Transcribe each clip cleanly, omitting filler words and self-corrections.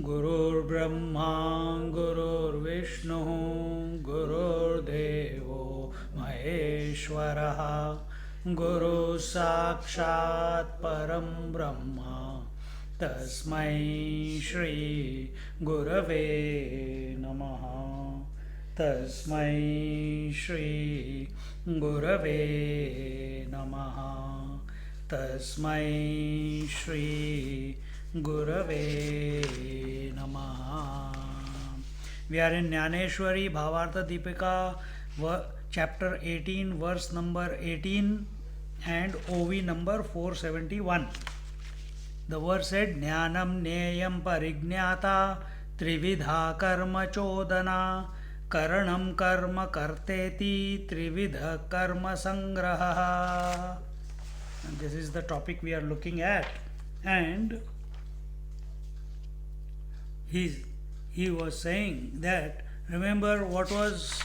गुरुर्ब्रह्मा गुरुर्विष्णु गुरुर्देवो महेश्वरः गुरु साक्षात् परं ब्रह्म तस्मै श्री गुरवे नमः तस्मै श्री गुरवे नमः तस्मै श्री गुरवे नमः. We are in Jnaneshwari Bhavartha Deepika, chapter 18, verse number 18 and OV number 471. The verse said, Jnanam Neyam Parignyata Trividha Karma Chodana Karanam Karma Karteti Trividha Karma Sangraha. And this is the topic we are looking at. And he was saying that, remember what was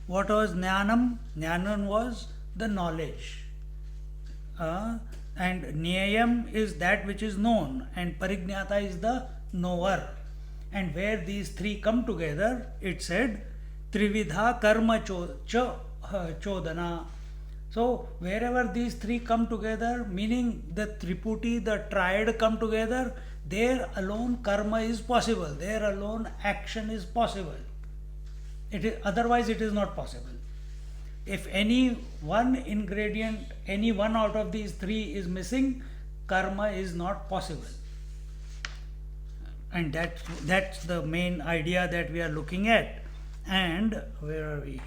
Jnanam? Jnanam was the knowledge. And Nyayam is that which is known, and Parignyata is the knower. And where these three come together, it said Trividha Karma Chodana. So wherever these three come together, meaning the Triputi, the triad come together, there alone karma is possible, there alone action is possible. Otherwise it is not possible. If any one ingredient, any one out of these three is missing, karma is not possible. And that's the main idea that we are looking at. And where are we?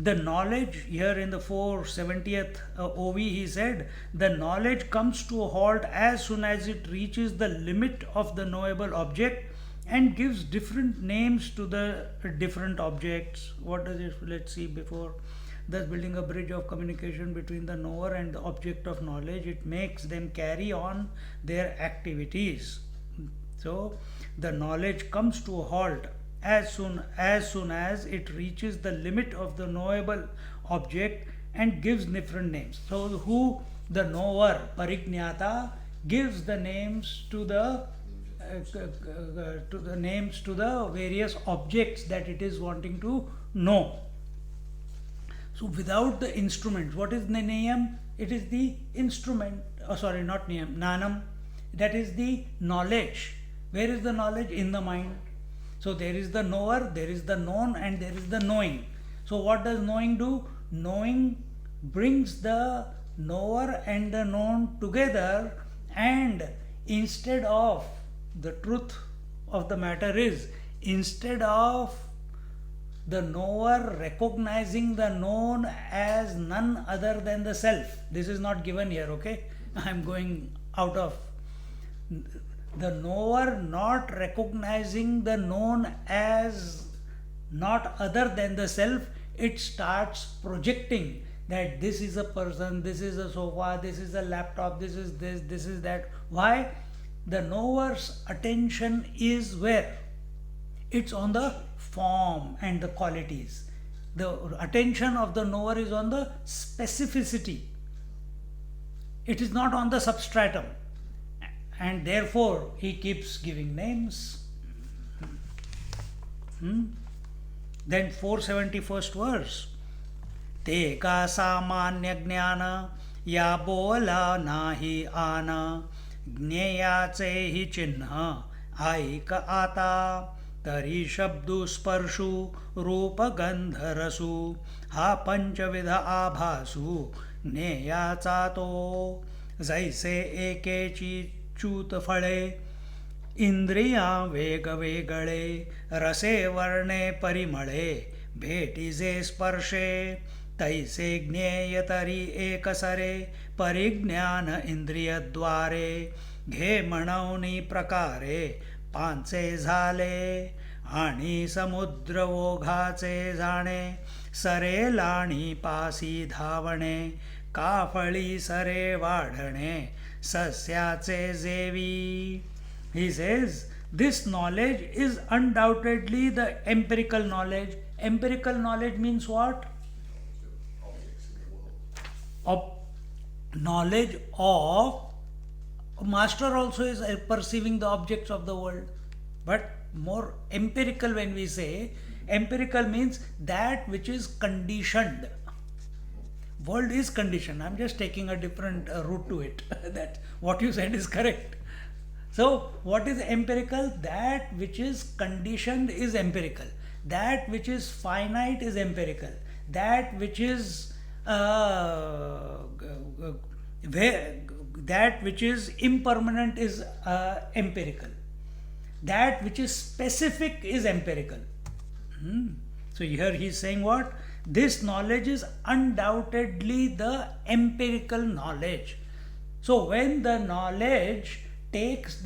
The knowledge here in the 470th OV, he said, the knowledge comes to a halt as soon as it reaches the limit of the knowable object and gives different names to the different objects. What does it? Let's see before. Thus, building a bridge of communication between the knower and the object of knowledge, it makes them carry on their activities. So, the knowledge comes to a halt as soon as it reaches the limit of the knowable object and gives different names. So who? The knower, Parignyata, gives the names to the various objects that it is wanting to know. So without the instruments, what is Niyam? It is the instrument. Not Niyam, Nanam. That is the knowledge. Where is the knowledge? In the mind. So there is the knower, there is the known, and there is the knowing. So what does knowing do? Knowing brings the knower and the known together, and instead of, the truth of the matter is, instead of the knower recognizing the known as none other than the self, this is not given here, okay? I am going out of the knower not recognizing the known as not other than the self, it starts projecting that this is a person, this is a sofa, this is a laptop, this is this, this is that. Why? The knower's attention is where? It's on the form and the qualities. The attention of the knower is on the specificity. It is not on the substratum. And therefore he keeps giving names. Then 471st verse. Te ka samanya jnana ya bola nahi ana ज्ञेया चे ही चिन्ह ऐक आता तरी शब्दु स्पर्शु रूप गंधरसु हा पंचविध आभासु ज्ञेयाचा तो जैसे एकेची च्यूत फळे इंद्रिया वेगवेगळे रसे वर्णे परिमळे भेटीजे स्पर्शे तैसे ज्ञेयतरी एकसरे परिज्ञान इंद्रियद्वारे घे म्हणवनी प्रकारे पांचे झाले आणि समुद्र ओघाचे जाणे सरे लाणी पासी धावणे काफळी सरे वाढणे सस्याचे जेवी. He says this knowledge is undoubtedly the empirical knowledge. Empirical knowledge means what? Of knowledge of master also is perceiving the objects of the world, but more empirical. When we say empirical means that which is conditioned. World is conditioned. I'm just taking a different route to it. That what you said is correct. So what is empirical? That which is conditioned is empirical. That which is finite is empirical. That which is that which is impermanent is empirical. That which is specific is empirical. So here he is saying what? This knowledge is undoubtedly the empirical knowledge. So when the knowledge brings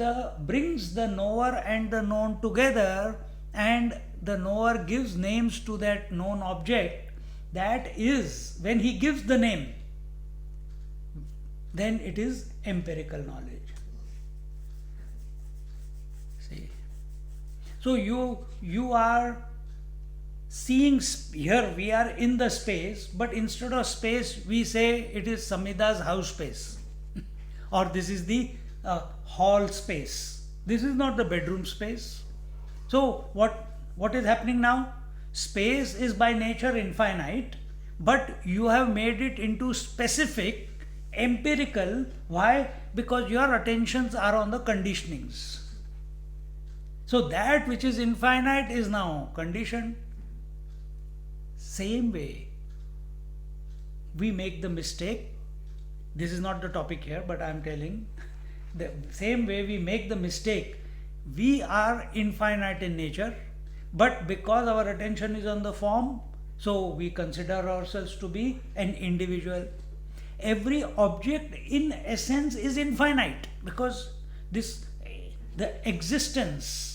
the knower and the known together, and the knower gives names to that known object, that is, when he gives the name, then it is empirical knowledge. See, so you are seeing, here we are in the space, but instead of space we say it is Samida's house space or this is the hall space. This is not the bedroom space. So what is happening now? Space is by nature infinite, but you have made it into specific, empirical. Why? Because your attentions are on the conditionings. So that which is infinite is now conditioned. Same way, we make the mistake. This is not the topic here, but I am telling. The same way we make the mistake. We are infinite in nature, but because our attention is on the form, so we consider ourselves to be an individual. Every object in essence is infinite, because the existence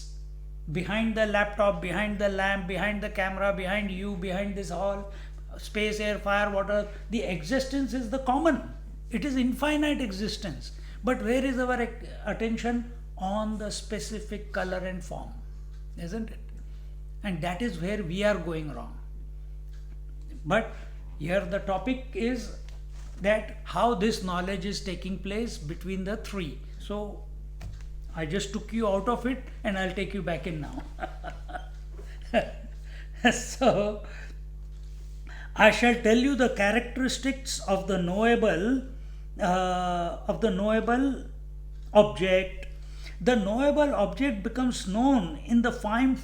behind the laptop, behind the lamp, behind the camera, behind you, behind this hall, space, air, fire, water, the existence is the common. It is infinite existence. But where is our attention? On the specific color and form, isn't it? And that is where we are going wrong. But here the topic is that how this knowledge is taking place between the three. So I just took you out of it and I'll take you back in now. So I shall tell you the characteristics of the knowable object. The knowable object becomes known in the five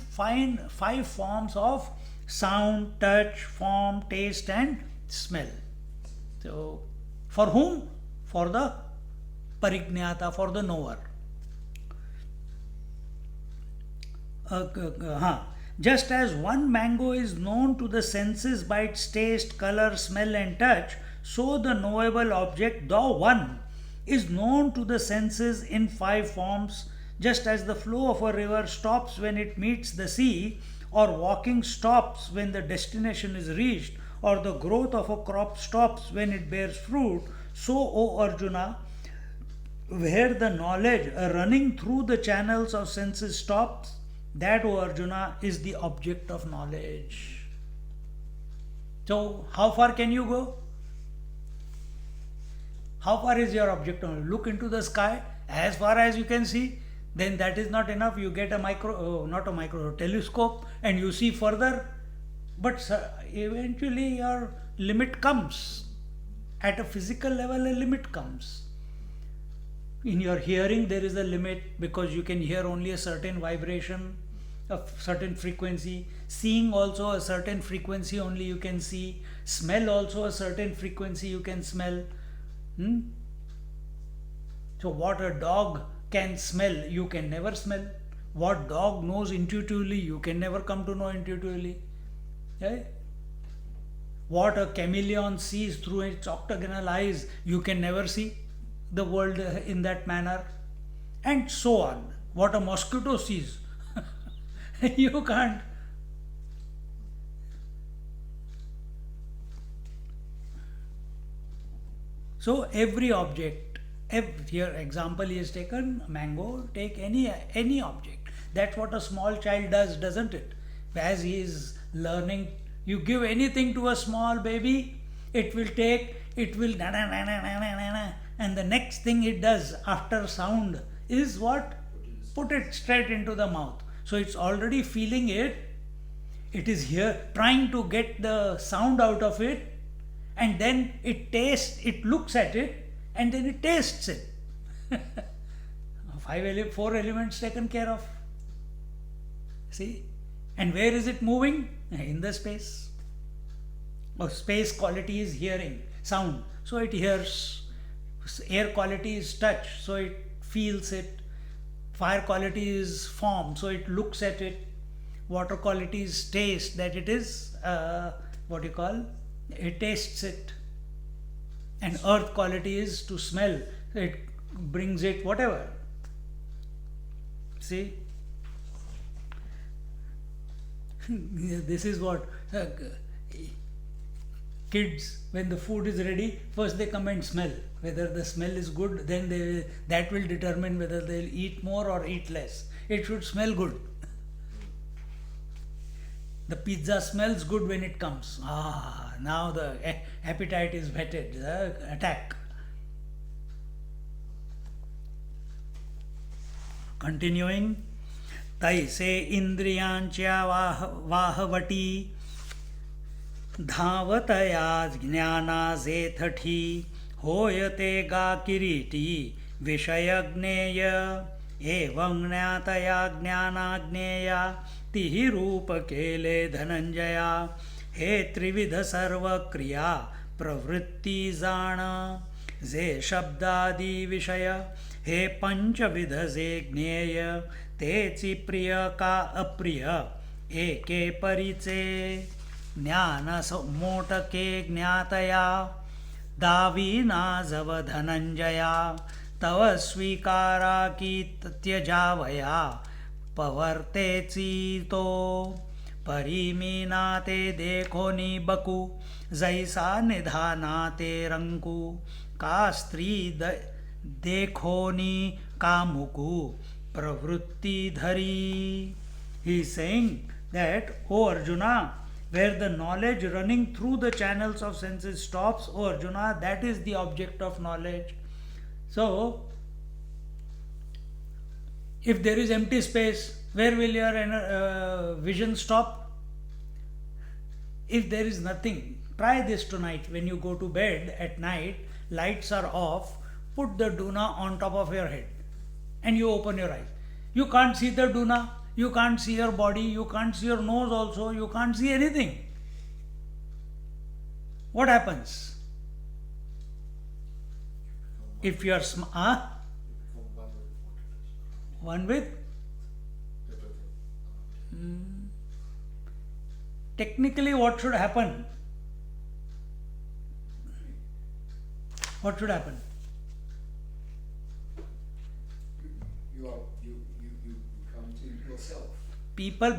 forms of sound, touch, form, taste, and smell. So for whom? For the parignyata, for the knower. Just as one mango is known to the senses by its taste, color, smell, and touch, so the knowable object, the one, is known to the senses in five forms, just as the flow of a river stops when it meets the sea, or walking stops when the destination is reached, or the growth of a crop stops when it bears fruit. So, O Arjuna, where the knowledge running through the channels of senses stops, that, O Arjuna, is the object of knowledge. So, how far can you go? How far is your object of knowledge? Look into the sky as far as you can see. Then that is not enough. You get a telescope and you see further. But eventually your limit comes. At a physical level, a limit comes. In your hearing, there is a limit because you can hear only a certain vibration, a certain frequency. Seeing also a certain frequency only you can see. Smell also a certain frequency you can smell. So what a dog can smell, you can never smell. What dog knows intuitively, you can never come to know intuitively. Okay? what a chameleon sees through its octagonal eyes, you can never see the world in that manner, and so on. What a mosquito sees, you can't. So every object, here example is taken mango. Take any object. That's what a small child does, doesn't it? As he is learning, you give anything to a small baby, it will take, it will na na na na na na na, na, and the next thing it does after sound is what? Put it straight into the mouth. So it's already feeling it. It is here trying to get the sound out of it, and then it tastes, it looks at it, and then it tastes it. Four elements taken care of. See? And where is it moving? In the space. Oh, space quality is hearing, sound, so it hears. Air quality is touch, so it feels it. Fire quality is form, so it looks at it. Water quality is taste, that it is, what you call, it tastes it. And earth quality is to smell, it brings it whatever. See? This is what kids, when the food is ready, first they come and smell. Whether the smell is good, then that will determine whether they'll eat more or eat less. It should smell good. The pizza smells good when it comes. Now the appetite is whetted. Attack. Continuing. तैसे इंद्रियांच्या वाहवटी धावतया ज्ञानाजेथठी होयते गा किरीटी विषयज्ञेय एवं ज्ञातया ज्ञानाज्ञेया तिहि रूप केले धनंजया हे त्रिविध सर्व क्रिया प्रवृत्ति जाण जे शब्दादि विषय हे पंचविध जे ज्ञेय तेची प्रिय का अप्रिय एके परिचे ज्ञान मोटके ज्ञातया दावी नाजव धनंजया तव स्वीकारा की त्यजावया पवर्तेची तो परिमीना ते देखो नी बकू जैसा निधाना ते रंकू का स्त्री देखो नी कामुकू pravrutti dhari. He is saying that, O Arjuna, where the knowledge running through the channels of senses stops, O Arjuna, that is the object of knowledge. So, if there is empty space, where will your vision stop? If there is nothing, try this tonight. When you go to bed at night, lights are off, put the duna on top of your head and you open your eyes. You can't see the duna, you can't see your body, you can't see your nose also, you can't see anything. What happens? If you are one with technically what should happen? What should happen? You come to yourself. People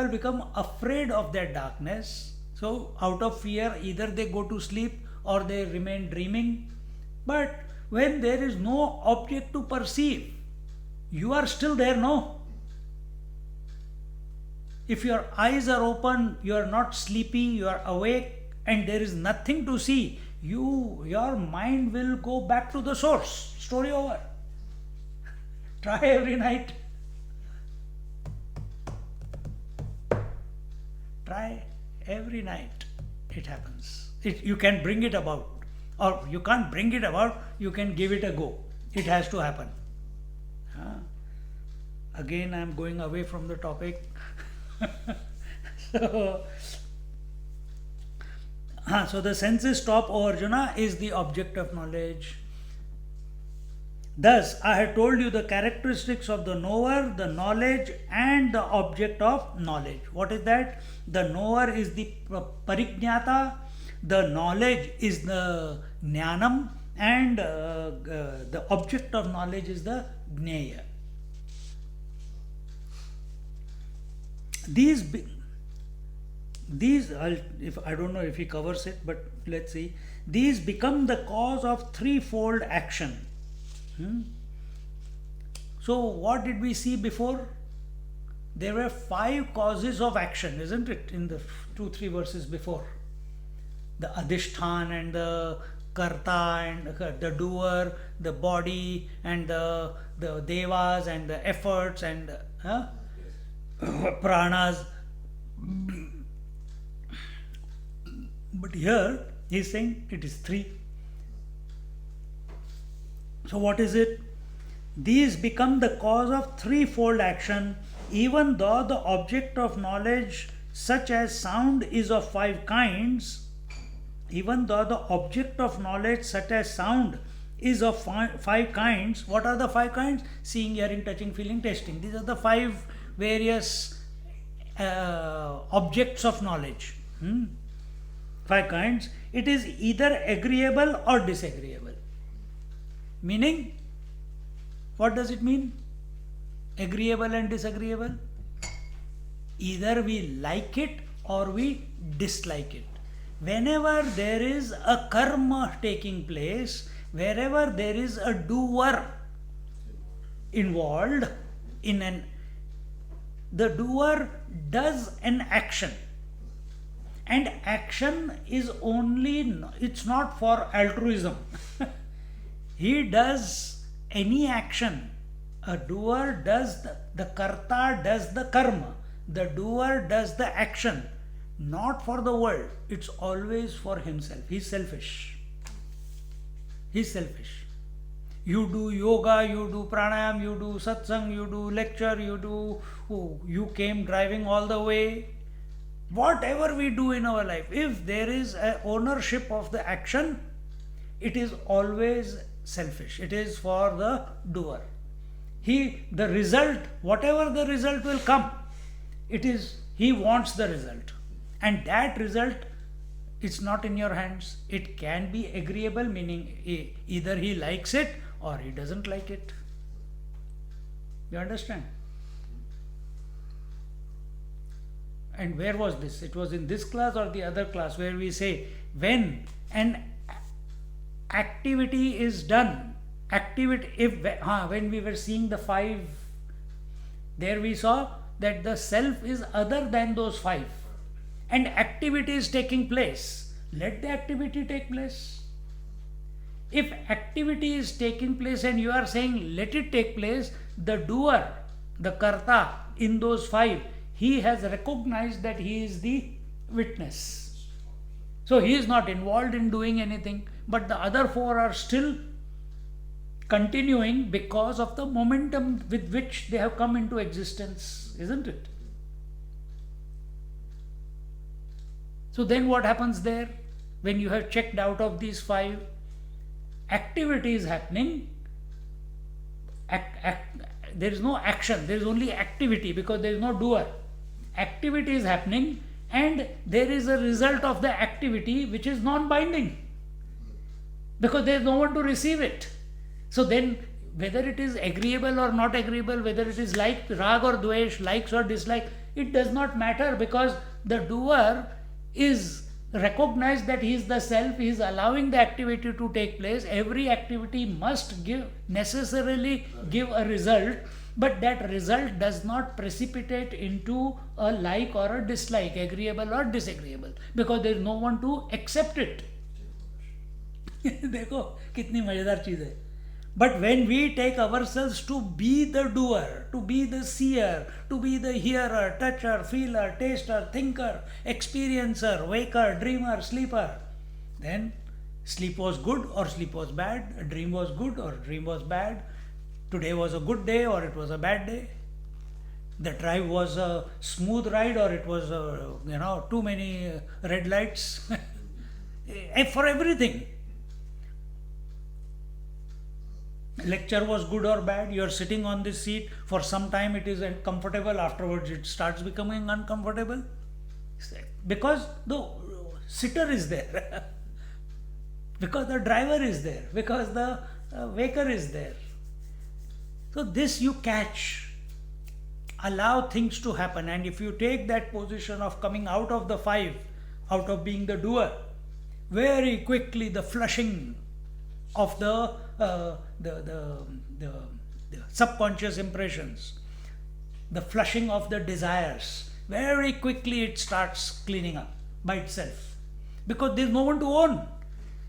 become afraid of that darkness. So out of fear, either they go to sleep or they remain dreaming. But when there is no object to perceive, you are still there, no? If your eyes are open, you are not sleepy, you are awake, and there is nothing to see, your mind will go back to the source. Story over. Try every night. Try every night. It happens. You can bring it about. Or you can't bring it about, you can give it a go. It has to happen. Again, I am going away from the topic. So the senses stop, O Arjuna, is the object of knowledge. Thus, I have told you the characteristics of the knower, the knowledge, and the object of knowledge. What is that? The knower is the parijnata, the knowledge is the jnanam, and the object of knowledge is the jnaya. If I don't know if he covers it, but let's see. These become the cause of threefold action. So, what did we see before? There were 5 causes of action, isn't it, in the 2-3 verses before? The adhishthan and the karta and the doer, the body and the devas and the efforts and pranas. But here he is saying it is 3. So what is it? These become the cause of threefold action, even though the object of knowledge, such as sound, is of 5 kinds. Even though the object of knowledge, such as sound, is of 5 kinds. What are the 5 kinds? Seeing, hearing, touching, feeling, tasting. These are the 5 various objects of knowledge. 5 kinds. It is either agreeable or disagreeable. Meaning, what does it mean? Agreeable and disagreeable? Either we like it or we dislike it. Whenever there is a karma taking place, wherever there is a doer involved the doer does an action. And action is it's not for altruism. He does any action. A doer does the karta does the karma. The doer does the action. Not for the world. It's always for himself. He's selfish. He's selfish. You do yoga, you do pranayam, you do satsang, you do lecture, you came driving all the way. Whatever we do in our life, if there is a ownership of the action, it is always selfish. It is for the doer. The result, whatever the result will come, he wants the result. And that result, it's not in your hands. It can be agreeable, meaning either he likes it or he doesn't like it. You understand? And where was this? It was in this class or the other class where we say when an activity is done, when we were seeing the 5, there we saw that the self is other than those 5 and activity is taking place. Let the activity take place. If activity is taking place and you are saying let it take place, the doer, the karta in those 5, he has recognized that he is the witness. So he is not involved in doing anything, but the other 4 are still continuing because of the momentum with which they have come into existence, isn't it? So then what happens there? When you have checked out of these 5, activity is happening, there is no action, there is only activity because there is no doer. Activity is happening and there is a result of the activity which is non-binding because there is no one to receive it. So then whether it is agreeable or not agreeable, whether it is like rag or dvesh, likes or dislike, it does not matter because the doer is recognized that he is the self, he is allowing the activity to take place. Every activity must necessarily give a result, but that result does not precipitate into a like or a dislike, agreeable or disagreeable, because there is no one to accept it. देखो कितनी मजेदार चीज है. But when we take ourselves to be the doer, to be the seer, to be the hearer, toucher, feeler, taster, thinker, experiencer, waker, dreamer, sleeper, then sleep was good or sleep was bad, a dream was good or dream was bad, today was a good day or it was a bad day, the drive was a smooth ride or it was too many red lights, for everything. lecture was good or bad, you are sitting on this seat for some time, it is comfortable, afterwards it starts becoming uncomfortable because the sitter is there, because the driver is there, because the waker is there. So this you catch, allow things to happen, and if you take that position of coming out of the five, out of being the doer, very quickly the flushing of the subconscious impressions, the flushing of the desires, very quickly it starts cleaning up by itself, because there is no one to own.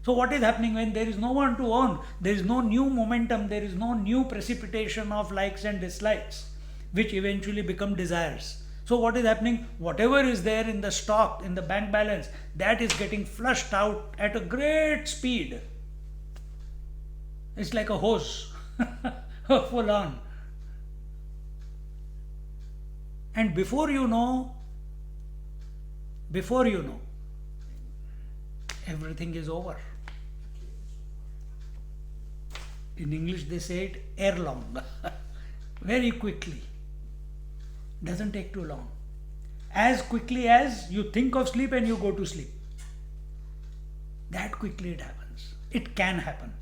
So what is happening when there is no one to own? There is no new momentum, there is no new precipitation of likes and dislikes, which eventually become desires. So what is happening? Whatever is there in the stock, in the bank balance, that is getting flushed out at a great speed. It's like a hose, full on. And before you know, everything is over. In English they say it ere long, very quickly. Doesn't take too long. As quickly as you think of sleep and you go to sleep. That quickly it happens. It can happen.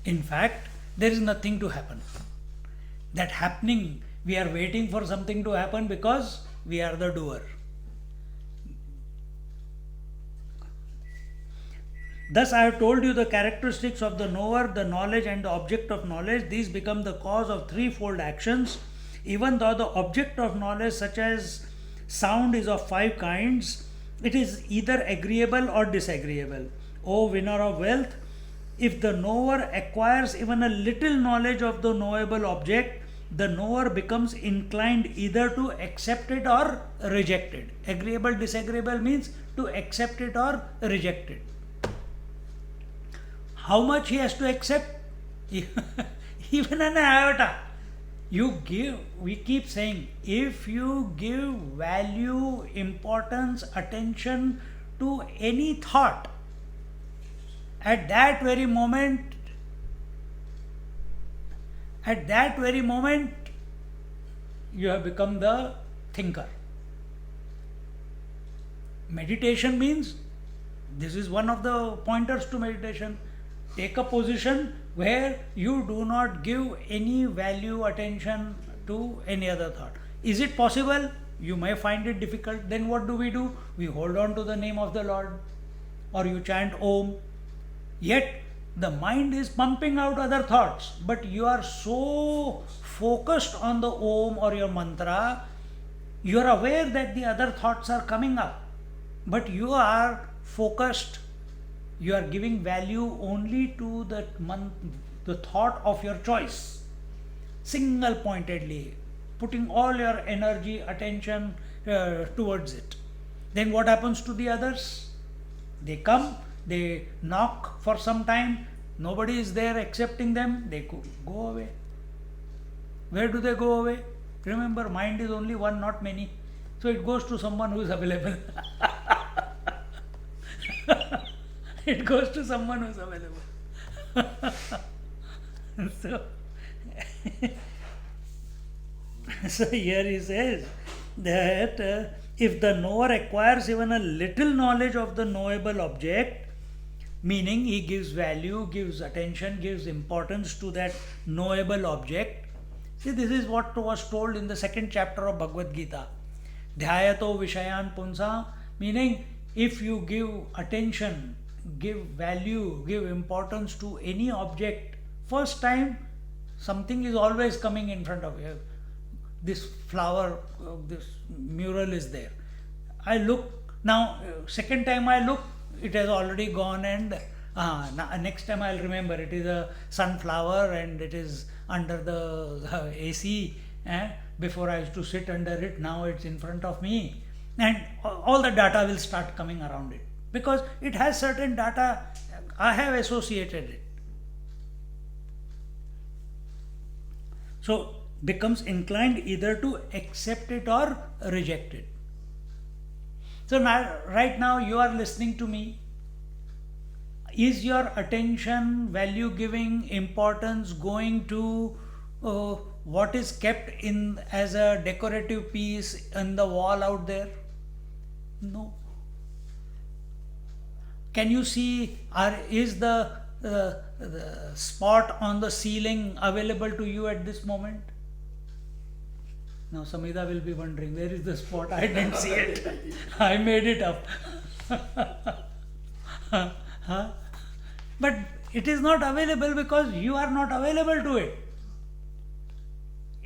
In fact, there is nothing to happen. That happening, we are waiting for something to happen because we are the doer. Thus, I have told you the characteristics of the knower, the knowledge, and the object of knowledge. These become the cause of threefold actions. Even though the object of knowledge, such as sound, is of five kinds, it is either agreeable or disagreeable. O winner of wealth, if the knower acquires even a little knowledge of the knowable object, the knower becomes inclined either to accept it or reject it. Agreeable, disagreeable means to accept it or reject it. How much he has to accept? Even an iota. We keep saying, if you give value, importance, attention to any thought, at that very moment, you have become the thinker. Meditation means, this is one of the pointers to meditation. Take a position where you do not give any value, attention to any other thought. Is it possible? You may find it difficult. Then what do? We hold on to the name of the Lord, or you chant Om. Yet the mind is pumping out other thoughts, but you are so focused on the Om or your mantra, you are aware that the other thoughts are coming up, but you are focused. You are giving value only to the thought of your choice, single pointedly, putting all your energy, attention towards it. Then what happens to the others? They come, they knock for some time, nobody is there accepting them, they go away. Where do they go away? Remember, mind is only one, not many. So it goes to someone who is available. It goes to someone who is available. So here he says that if the knower acquires even a little knowledge of the knowable object, meaning he gives value, gives attention, gives importance to that knowable object. See, this is what was told in the second chapter of Bhagavad Gita. Dhyayato Vishayan Punsa, meaning if you give attention, give value, give importance to any object, first time something is always coming in front of you. This flower, this mural is there. I look, now second time I look, it has already gone, and next time I'll remember it is a sunflower and it is under the AC. Before I used to sit under it, now it's in front of me, and all the data will start coming around it, because it has certain data, I have associated it. So becomes inclined either to accept it or reject it. So now, right now you are listening to me. Is your attention, value giving, importance going to what is kept in as a decorative piece in the wall out there? No. Can you see, is the spot on the ceiling available to you at this moment? Now Samida will be wondering, where is the spot? I didn't see it. I made it up. Huh? But it is not available because you are not available to it.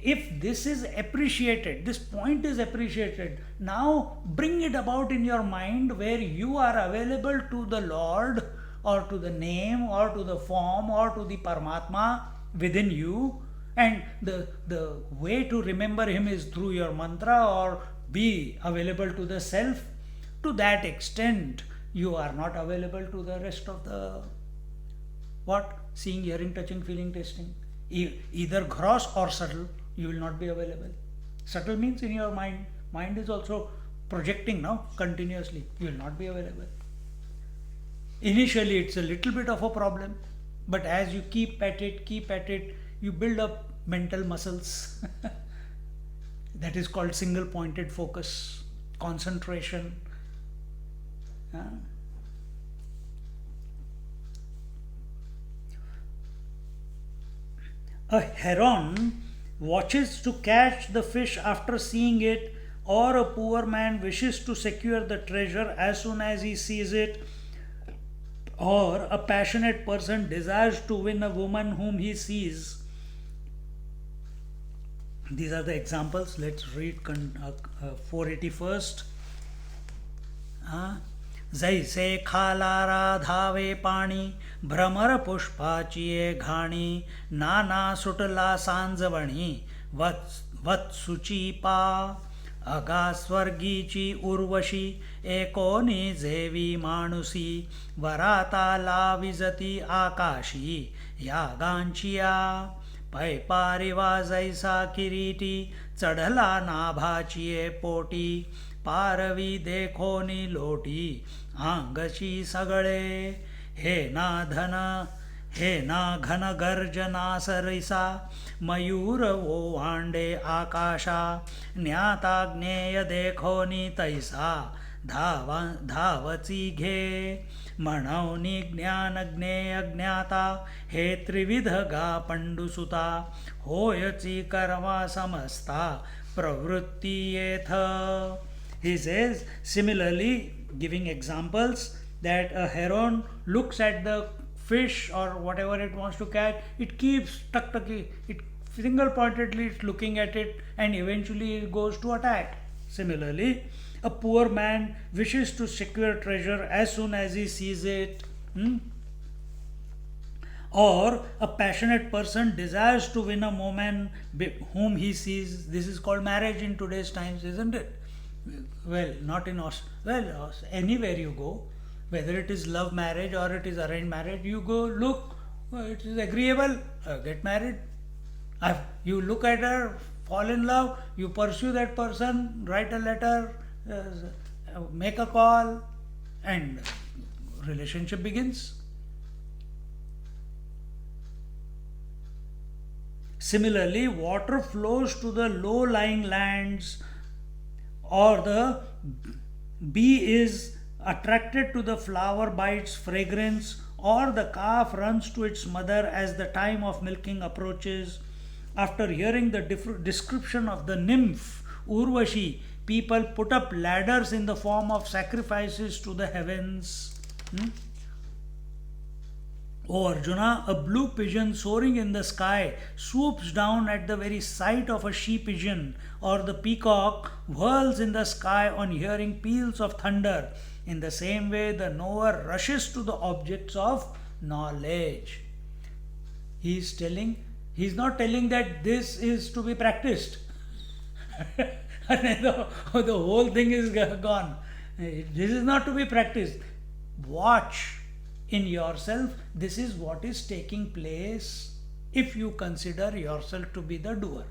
If this is appreciated, this point is appreciated, now bring it about in your mind where you are available to the Lord or to the name or to the form or to the Paramatma within you, and the way to remember him is through your mantra or be available to the self. To that extent, you are not available to the rest of the what? Seeing, hearing, touching, feeling, tasting. Either gross or subtle, you will not be available. Subtle means in your mind. Mind is also projecting now continuously. You will not be available. Initially, it's a little bit of a problem, but as you keep at it, you build up mental muscles. That is called single pointed focus, concentration. A heron watches to catch the fish after seeing it, or a poor man wishes to secure the treasure as soon as he sees it, or a passionate person desires to win a woman whom he sees. These are the examples. Let's read 481st. जैसे खालारा धावे पाणी भ्रमर पुष्पाचिये घाणी नाना सुटला सांजवणी वत्सुची पा अगा स्वर्गीची उर्वशी एकोनी जेवी माणुसी वराता लाविजती आकाशी यागांचिया पै पारिवा जैसा किरीटी चढला नाभाचिये पोटी पारवी देखोनी लोटी आंगची सगळे हे ना धन हे ना घन गर्जना सरिसा मयूर ओवांडे आकाशा ज्ञाताज्ञेय देखोनी तैसा धावची घे म्हणवनी ज्ञान ज्ञेय ज्ञाता हे त्रिविध गा पंडुसुता होयची कर्मा समस्ता प्रवृत्ती येथ. He says, similarly, giving examples, that a heron looks at the fish or whatever it wants to catch, it keeps it single pointedly it's looking at it, and eventually it goes to attack. Similarly, a poor man wishes to secure treasure as soon as he sees it. Or a passionate person desires to win a woman whom he sees. This is called marriage in today's times, isn't it? Well, not in anywhere you go, whether it is love marriage or it is arranged marriage, you go look, it is agreeable, get married. You look at her, fall in love, you pursue that person, write a letter, make a call, and relationship begins. Similarly, water flows to the low-lying lands, or the bee is attracted to the flower by its fragrance, or the calf runs to its mother as the time of milking approaches. After hearing the description of the nymph Urvashi, people put up ladders in the form of sacrifices to the heavens. O Arjuna, a blue pigeon soaring in the sky swoops down at the very sight of a she pigeon, or the peacock whirls in the sky on hearing peals of thunder. In the same way, the knower rushes to the objects of knowledge. He is not telling that this is to be practiced. the whole thing is gone. This is not to be practiced. Watch in yourself. This is what is taking place if you consider yourself to be the doer.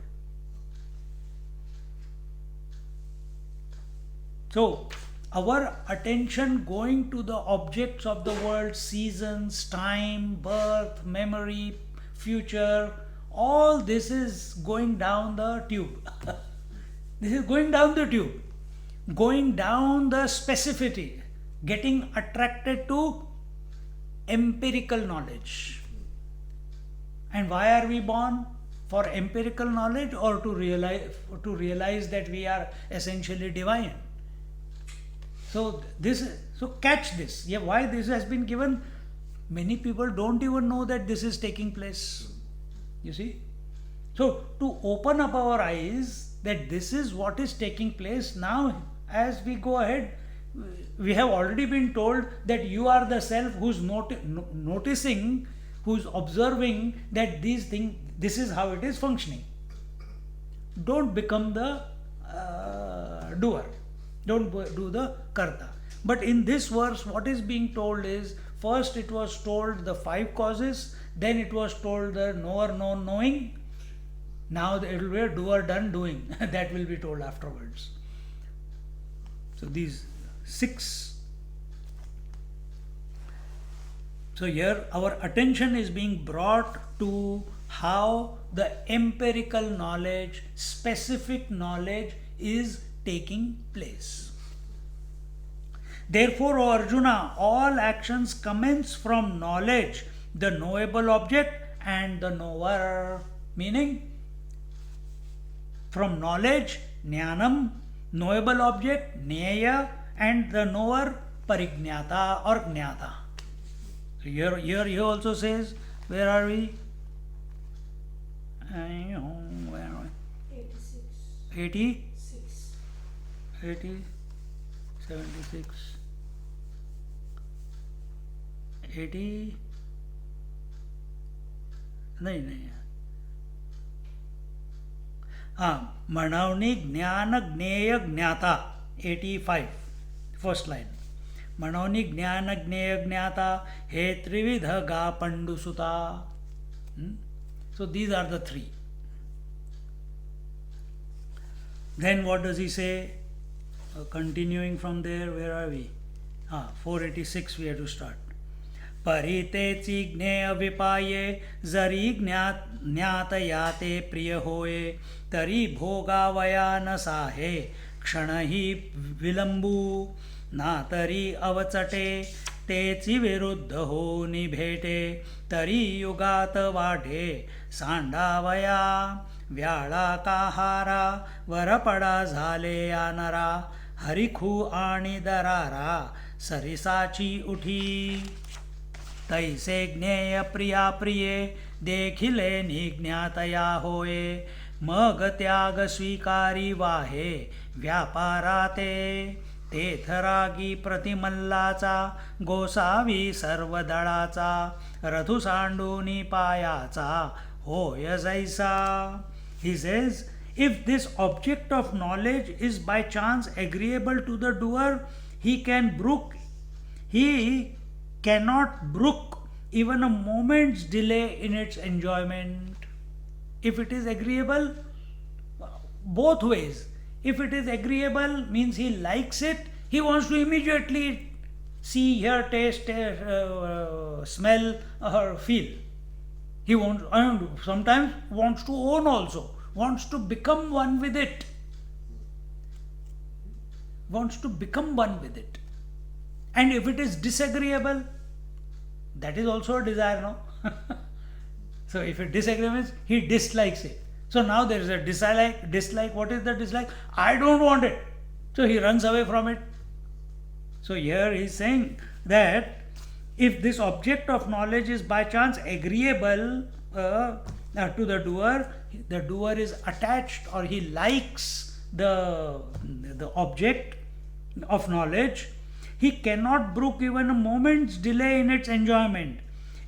So, our attention going to the objects of the world, seasons, time, birth, memory, future, all this is going down the tube. This is going down the tube, going down the specificity, getting attracted to empirical knowledge. And why are we born? For empirical knowledge, or to realize that we are essentially divine. So catch this. Yeah, why this has been given? Many people don't even know that this is taking place. You see? So to open up our eyes that this is what is taking place now, as we go ahead, we have already been told that you are the self who's noticing, who's observing that these things, this is how it is functioning. Don't become the doer. Don't do the karta. But in this verse, what is being told is, first it was told the 5 causes, then it was told the knower, known, knowing. Now it will be a doer, done, doing. That will be told afterwards. So these 6. So here our attention is being brought to how the empirical knowledge, specific knowledge is taking place. Therefore, O Arjuna, all actions commence from knowledge, the knowable object and the knower. Meaning, from knowledge, jnanam, knowable object, jnaya, and the knower, parignyata or jnata. So here he also says, where are we? Where are we? 86. 80, 76, 80, नहीं मणवनी ज्ञान ज्ञेय ज्ञाता 85 first line मणवनी ज्ञान ज्ञेय ज्ञाता हे त्रिविध गा पंडुसुता. So these are the 3. Then what does he say? Continuing from there, where are we? 486 we have to start. परितेची ज्ञेय विपाये जरी ज्ञातयाते प्रिय होए तरी भोगावया न साहे क्षण ही विलंबू ना तरी अवचटे तेची विरुद्ध हो निभेटे तरी युगात वाढे सांडावया व्याळा काहारा वरपडा झाले या नरा हरिखू आणि दरारा सरिसाची उठी तैसे ज्ञेय प्रिया प्रिये देखिले निज्ञातया होये मग त्याग स्वीकारी वाहे व्यापाराते तेथरागी प्रतिमल्लाचा गोसावी सर्व दळाचा रथु सांडूनी पायाचा होय जैसा. He says, if this object of knowledge is by chance agreeable to the doer, he cannot brook even a moment's delay in its enjoyment. If it is agreeable, both ways. If it is agreeable, means he likes it, he wants to immediately see, hear, taste, smell or feel. He wants, and sometimes wants to own also, wants to become one with it. Wants to become one with it. And if it is disagreeable, that is also a desire, no? So if it disagrees, he dislikes it. So now there is a dislike. What is the dislike? I don't want it. So he runs away from it. So here he is saying that if this object of knowledge is by chance agreeable to the doer is attached or he likes the object of knowledge, he cannot brook even a moment's delay in its enjoyment.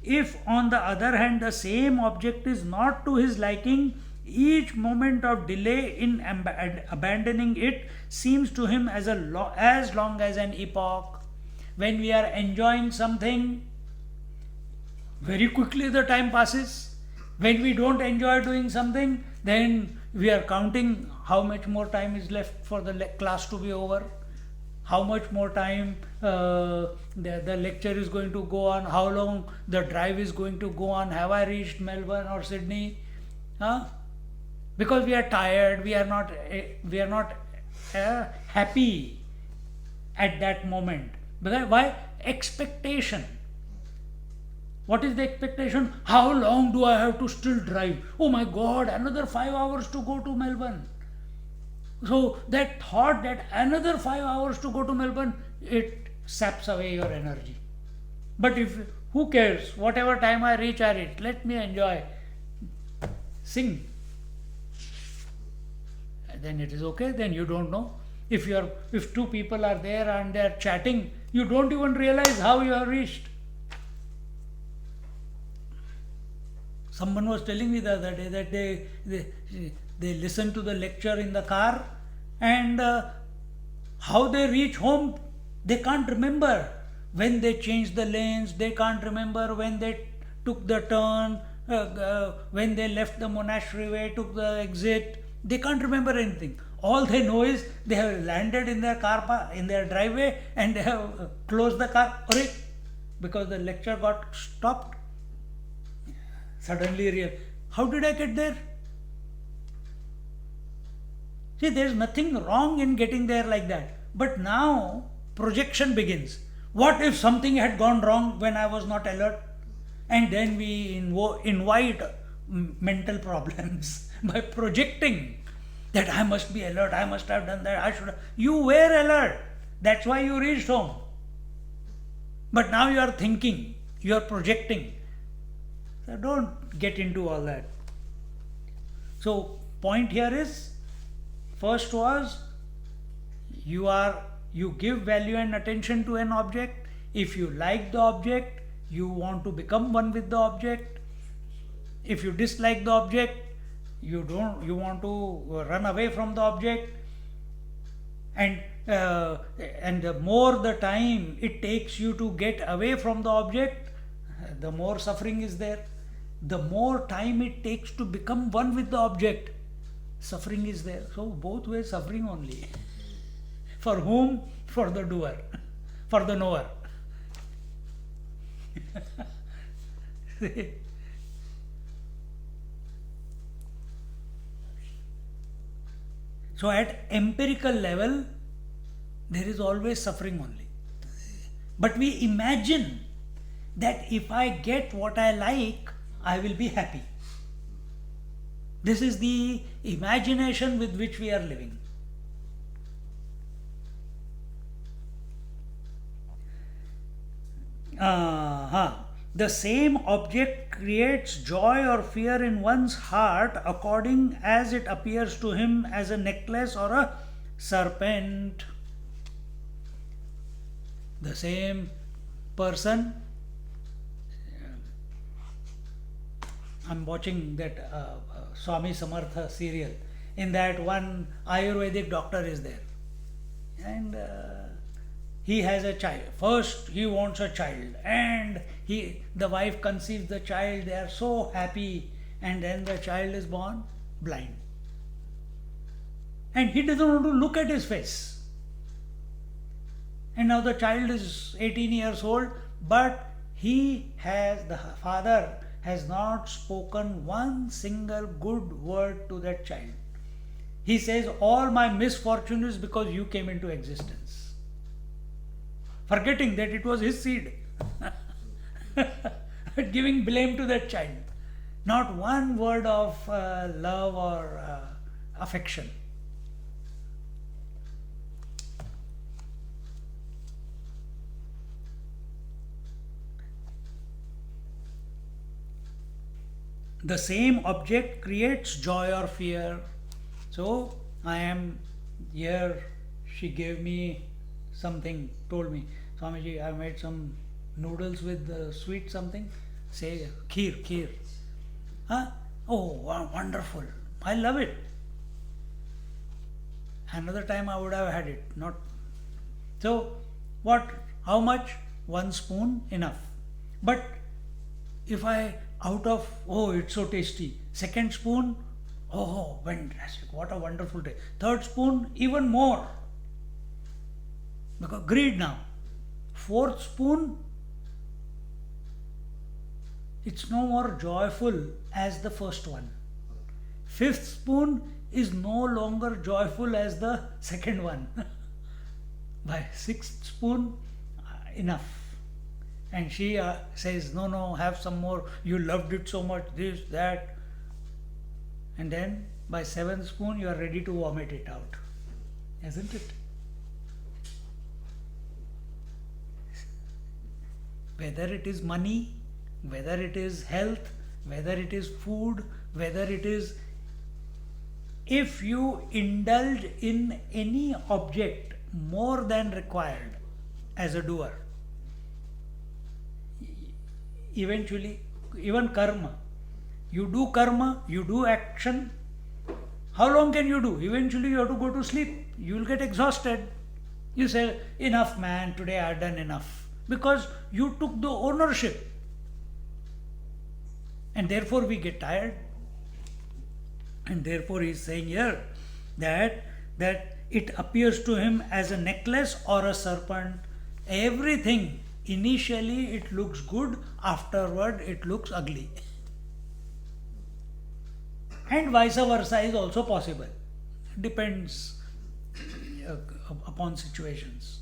If on the other hand the same object is not to his liking, each moment of delay in abandoning it seems to him as long as an epoch. When we are enjoying something, very quickly the time passes. When we don't enjoy doing something, then we are counting how much more time is left for the class to be over. how much more time the lecture is going to go on, how long the drive is going to go on, have I reached Melbourne or Sydney? Huh? Because we are tired, we are not happy at that moment. Because why? Expectation. What is the expectation? How long do I have to still drive? Oh my God, another 5 hours to go to Melbourne. So that thought that another 5 hours to go to Melbourne, it saps away your energy. But if, who cares? Whatever time I reach, let me enjoy. Sing. And then it is okay, then you don't know. If two people are there and they are chatting, you don't even realize how you have reached. Someone was telling me the other day that they listen to the lecture in the car, and how they reach home, they can't remember. When they changed the lanes, they can't remember when they took the turn, when they left the monastery way, took the exit. They can't remember anything. All they know is they have landed in their in their driveway, and they have closed the car. Because the lecture got stopped. Suddenly real. How did I get there? See, there is nothing wrong in getting there like that. But now projection begins. What if something had gone wrong when I was not alert? And then we invite mental problems by projecting that I must be alert, I must have done that, I should have. You were alert. That's why you reached home. But now you are thinking, you are projecting. So don't get into all that. So point here is, first was you give value and attention to an object. If you like the object, you want to become one with the object. If you dislike the object, you want to run away from the object. And the more the time it takes you to get away from the object, the more suffering is there. The more time it takes to become one with the object, suffering is there. So both ways suffering only. For whom? For the doer, for the knower. So at empirical level, there is always suffering only. But we imagine that if I get what I like, I will be happy. This is the imagination with which we are living. The same object creates joy or fear in one's heart according as it appears to him as a necklace or a serpent. The same person. I'm watching that Swami Samartha serial. In that, one Ayurvedic doctor is there, and he has a child. First, he wants a child, and the wife conceives the child. They are so happy, and then the child is born blind, and he doesn't want to look at his face. And now the child is 18 years old, but the father has not spoken one single good word to that child. He says, all my misfortune is because you came into existence. Forgetting that it was his seed. Giving blame to that child. Not one word of love or affection. The same object creates joy or fear. So I am here, she gave me something, told me, Swamiji, I made some noodles with sweet something, say kheer. Huh? Oh, wow, wonderful. I love it. Another time I would have had it. Not. So what? How much? 1 spoon, enough. But if I out of, oh, it's so tasty. Second spoon, oh, fantastic, what a wonderful taste. Third spoon, even more. Because greed now. Fourth spoon, it's no more joyful as the first one. Fifth spoon is no longer joyful as the second one. By sixth spoon, enough. And she says, no, no, have some more. You loved it so much, this, that. And then by seventh spoon, you are ready to vomit it out. Isn't it? Whether it is money, whether it is health, whether it is food, whether it is, if you indulge in any object more than required as a doer, eventually, even karma, you do action. How long can you do? Eventually you have to go to sleep. You will get exhausted. You say, enough man, today I have done enough. Because you took the ownership. And therefore we get tired. And therefore he is saying here that it appears to him as a necklace or a serpent. Everything, initially it looks good, afterward it looks ugly. And vice versa is also possible. Depends upon situations.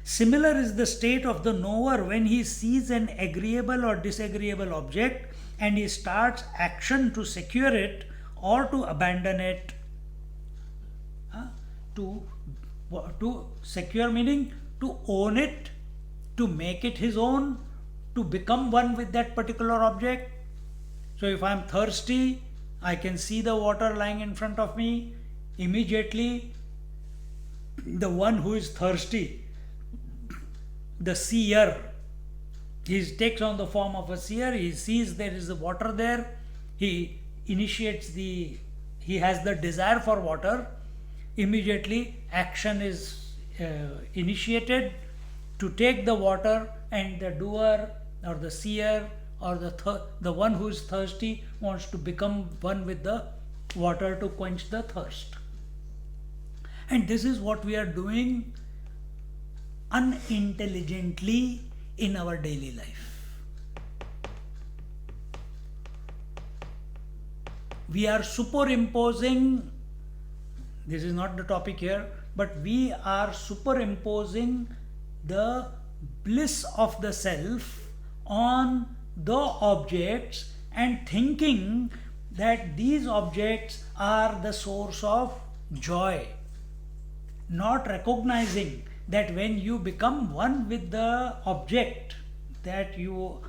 Similar is the state of the knower when he sees an agreeable or disagreeable object and he starts action to secure it or to abandon it. To secure meaning to own it, to make it his own, to become one with that particular object. So if I am thirsty, I can see the water lying in front of me. Immediately, the one who is thirsty, the seer, he takes on the form of a seer. He sees there is water there. He has the desire for water. Immediately, action is initiated to take the water, and the doer or the seer or the one who is thirsty wants to become one with the water to quench the thirst. And this is what we are doing unintelligently in our daily life. We are superimposing, this is not the topic here, but we are superimposing the bliss of the self on the objects and thinking that these objects are the source of joy, not recognizing that when you become one with the object that you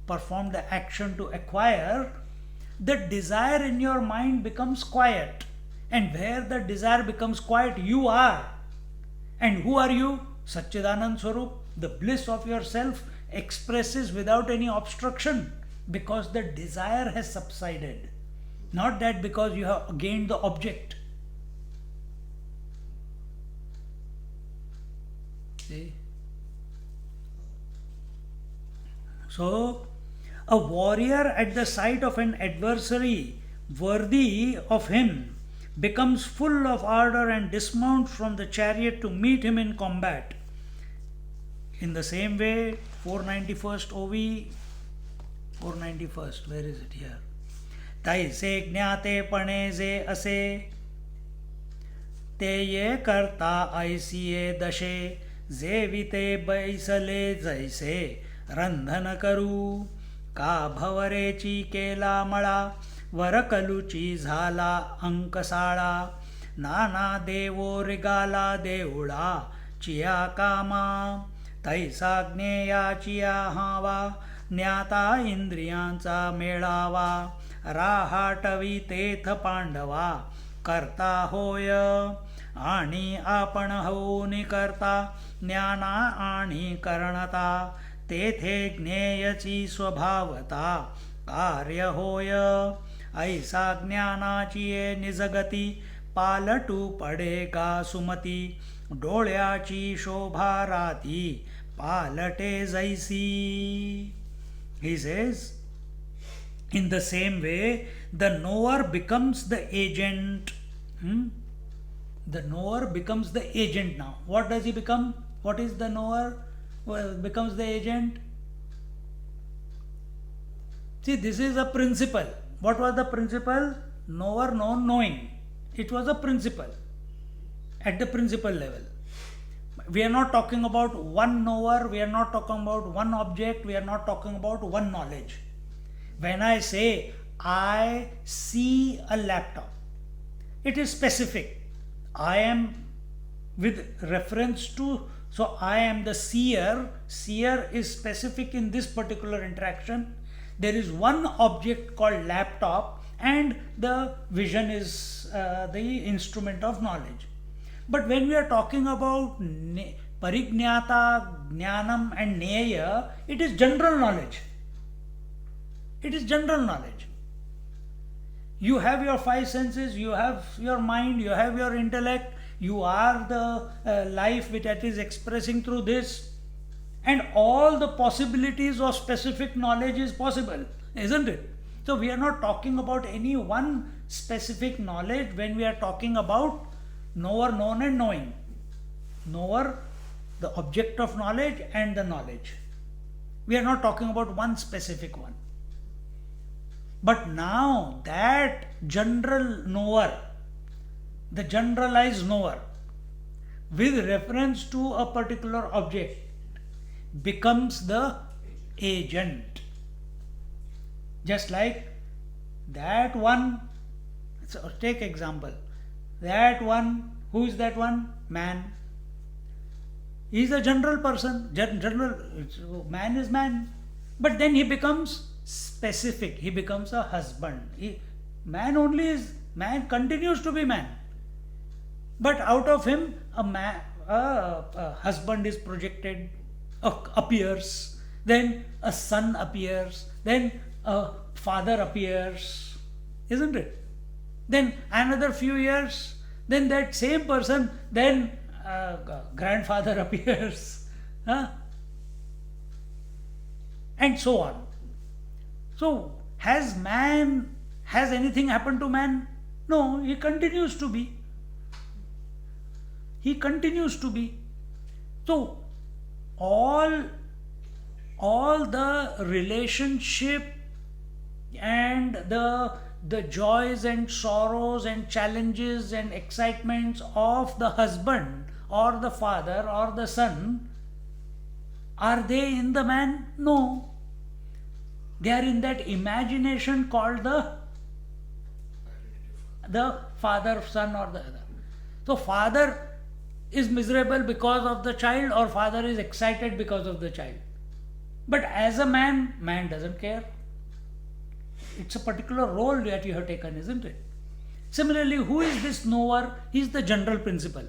perform the action to acquire, the desire in your mind becomes quiet. And where the desire becomes quiet, you are. And who are you? Satchidanand Swarup. The bliss of yourself expresses without any obstruction because the desire has subsided. Not that because you have gained the object. See? So, a warrior at the sight of an adversary worthy of him becomes full of ardor and dismounts from the chariot to meet him in combat. In the same way, 491st OV, 491st, where is it here? तैसे ज्ञाते पणे जे असे ते ये करता ऐसिये दशे जेविते बैसले जैसे रंधन करू का भवरेची केला मळा वरकलुची झाला अंकसाळा नाना देवो रिगाला देऊळा चिया कामा तैसा ज्ञेयाचिया हावा ज्ञाता इंद्रियांचा मेळावा राहाटवी तेथ पांडवा करता होय आणि आपण होऊनी करता ज्ञाना आणि करणता तेथे ज्ञेयची स्वभावता कार्य होय ऐसा ज्ञानाची ये निजगती पालटू पडे का सुमती डोळ्याची शोभा राती पालटे जैसी. He says, in the same way, the knower becomes the agent The knower becomes the agent now. What does he become? What is the knower? Well, becomes the agent. See, this is a principle. What was the principle? Knower, known, knowing. It was a principle at the principle level. We are not talking about one knower, we are not talking about one object, we are not talking about one knowledge. When I say I see a laptop, it is specific. I am with reference to, so I am the seer. Seer is specific in this particular interaction. There is one object called laptop, and the vision is the instrument of knowledge. But when we are talking about parignyata, jnanam and neya, it is general knowledge. It is general knowledge. You have your five senses, you have your mind, you have your intellect, you are the life which that is expressing through this, and all the possibilities of specific knowledge is possible, isn't it? So we are not talking about any one specific knowledge when we are talking about knower, known and knowing. Knower, the object of knowledge, and the knowledge. We are not talking about one specific one. But now that general knower, the generalized knower, with reference to a particular object, becomes the agent. Just like that one, so take example, that one, who is that one? Man. He is a general person, general, man is man. But then he becomes specific, he becomes a husband. Man only is, man continues to be man. But out of him, a husband is projected, appears, then a son appears, then a father appears, isn't it? Then another few years, then that same person, then grandfather appears, and so on. So has anything happened to man? No, he continues to be. He continues to be. So all the relationship and the joys and sorrows and challenges and excitements of the husband or the father or the son, are they in the man? No. They are in that imagination called the father, son, or the other. So father is miserable because of the child, or father is excited because of the child. But as a man, man doesn't care. It's a particular role that you have taken, isn't it? Similarly, who is this knower? He is the general principle.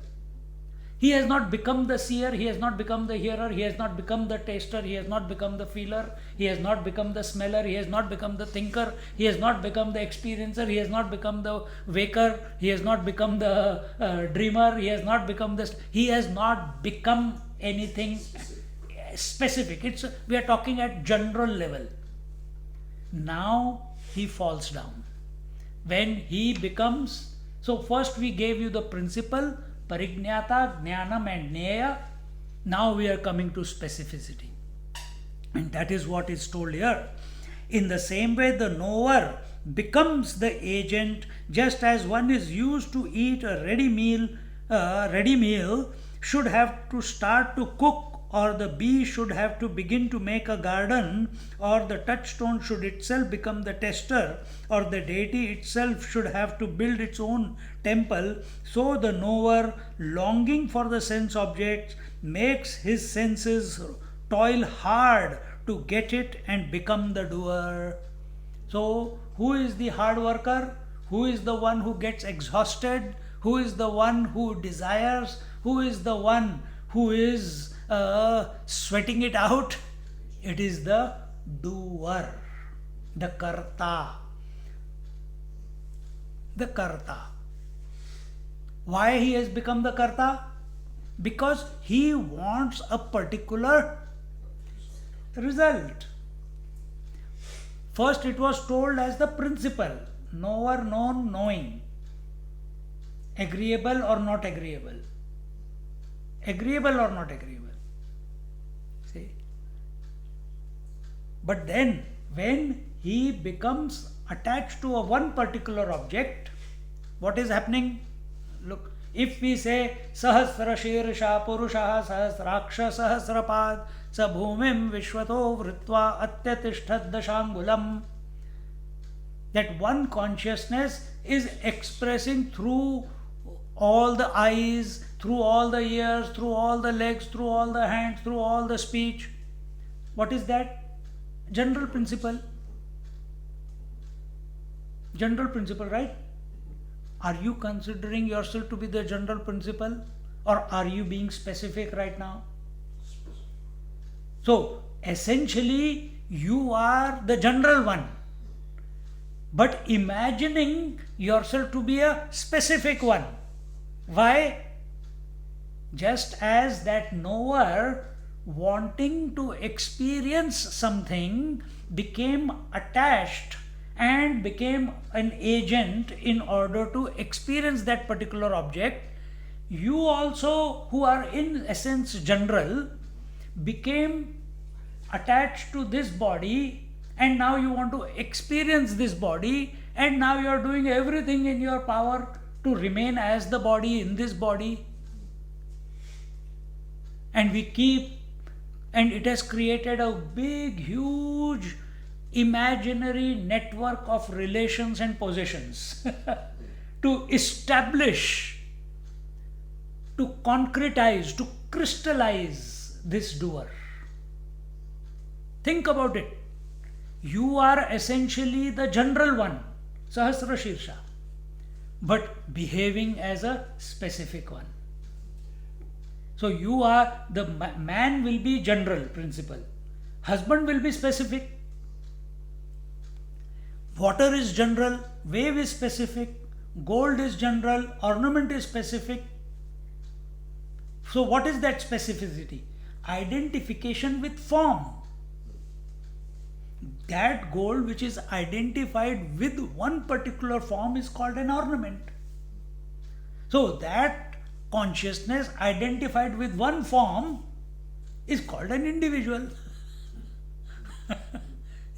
He has not become the seer, he has not become the hearer, he has not become the taster, he has not become the feeler, he has not become the smeller, he has not become the thinker, he has not become the experiencer, he has not become the waker, he has not become the dreamer, he has not become this, he has not become anything specific. We are talking at general level. Now he falls down. When he becomes, so first we gave you the principle, parignyata, jnanam and neya. Now we are coming to specificity. And that is what is told here. In the same way, the knower becomes the agent, just as one is used to eat a ready meal should have to start to cook, or the bee should have to begin to make a garden, or the touchstone should itself become the tester, or the deity itself should have to build its own temple. So the knower, longing for the sense objects, makes his senses toil hard to get it and become the doer. So who is the hard worker? Who is the one who gets exhausted? Who is the one who desires? Who is the one who is sweating it out? It is the doer, the karta. The karta. Why he has become the karta? Because he wants a particular result. First it was told as the principle, knower, known, knowing. Agreeable or not agreeable? Agreeable or not agreeable? See? But then, when he becomes attached to a one particular object, what is happening? Look, if we say Sahasra Shirsha Purusha Sahasraksha Sahasrapad Sa Bhumim Vishwato Vritva Atyatishthad Dashangulam, that one consciousness is expressing through all the eyes, through all the ears, through all the legs, through all the hands, through all the speech. What is that? General principle. General principle, right? Are you considering yourself to be the general principle, or are you being specific right now? So, essentially, you are the general one, but imagining yourself to be a specific one. Why? Just as that knower, wanting to experience something, became attached and became an agent in order to experience that particular object, you also, who are in essence general, became attached to this body, and now you want to experience this body, and now you are doing everything in your power to remain as the body in this body. And we keep, and it has created a big, huge imaginary network of relations and possessions to establish, to concretize, to crystallize this doer. Think about it. You are essentially the general one, Sahasra Shirsha, but behaving as a specific one. So you are, the man will be general principle, husband will be specific, water is general, wave is specific, gold is general, ornament is specific. So what is that specificity? Identification with form. That gold which is identified with one particular form is called an ornament. So that consciousness identified with one form is called an individual.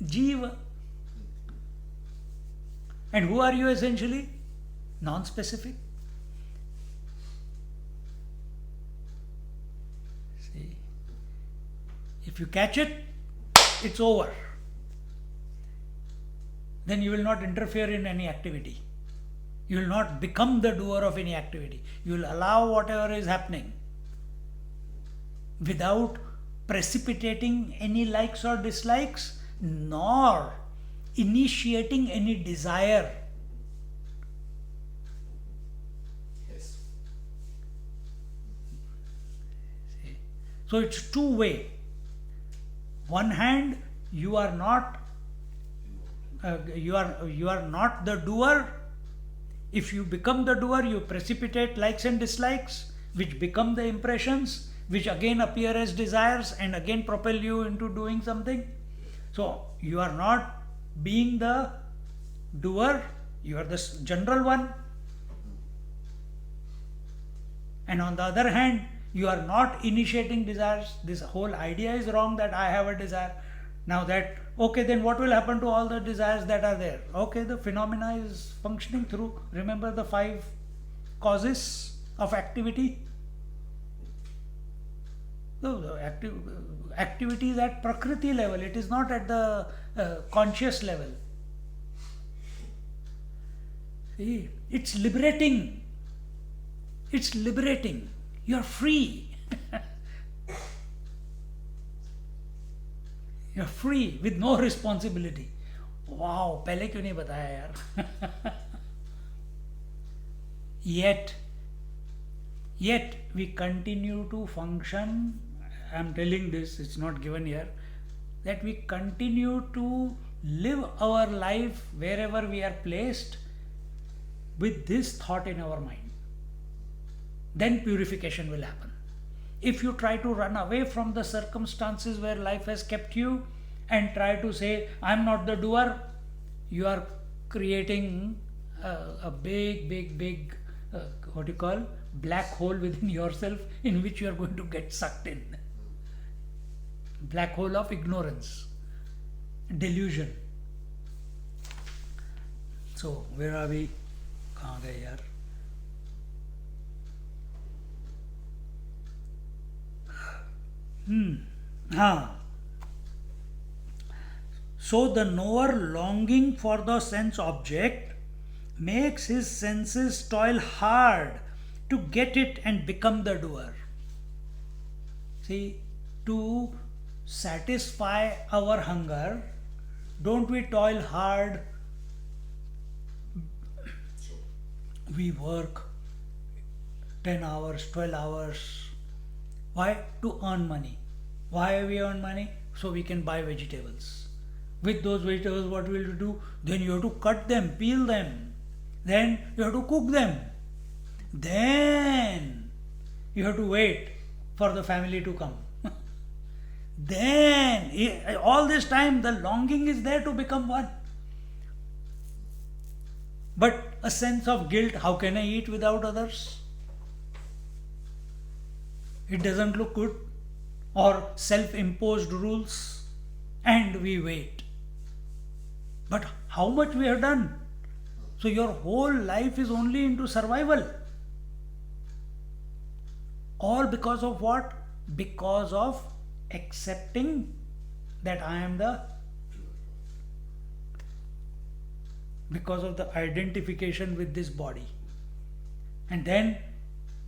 Jiva. And who are you essentially? Non-specific. See, if you catch it, it's over. Then you will not interfere in any activity. You will not become the doer of any activity. You will allow whatever is happening without precipitating any likes or dislikes, nor initiating any desire. Yes. See? So it's two-way. One hand, you are not you are not the doer. If you become the doer, you precipitate likes and dislikes, which become the impressions, which again appear as desires and again propel you into doing something. So you are not being the doer, you are the general one. And on the other hand, you are not initiating desires. This whole idea is wrong that I have a desire. Now that, okay, then what will happen to all the desires that are there? Okay, the phenomena is functioning through. Remember the 5 causes of activity? So the activity is at Prakriti level, it is not at the conscious level. See, it's liberating. It's liberating. You are free. You're free with no responsibility. Wow, पहले क्यों नहीं बताया यार? Yet we continue to function. I'm telling this, it's not given here, that we continue to live our life wherever we are placed with this thought in our mind. Then purification will happen. If you try to run away from the circumstances where life has kept you and try to say, I'm not the doer, you are creating a big what you call black hole within yourself in which you are going to get sucked in. Black hole of ignorance, delusion. So where are we? कहाँ गए यार? हाँ. So the knower longing for the sense object makes his senses toil hard to get it and become the doer. See, to satisfy our hunger, don't we toil hard? Sure. We work 10 hours, 12 hours. Why? To earn money. Why we earn money? So we can buy vegetables. With those vegetables, what will you do? Then you have to cut them, peel them. Then you have to cook them. Then you have to wait for the family to come. Then, all this time, the longing is there to become one. But a sense of guilt, how can I eat without others? It doesn't look good. Or self-imposed rules, and we wait. But how much we have done? So your whole life is only into survival. All because of what? Because of accepting that I am the, because of the identification with this body. And then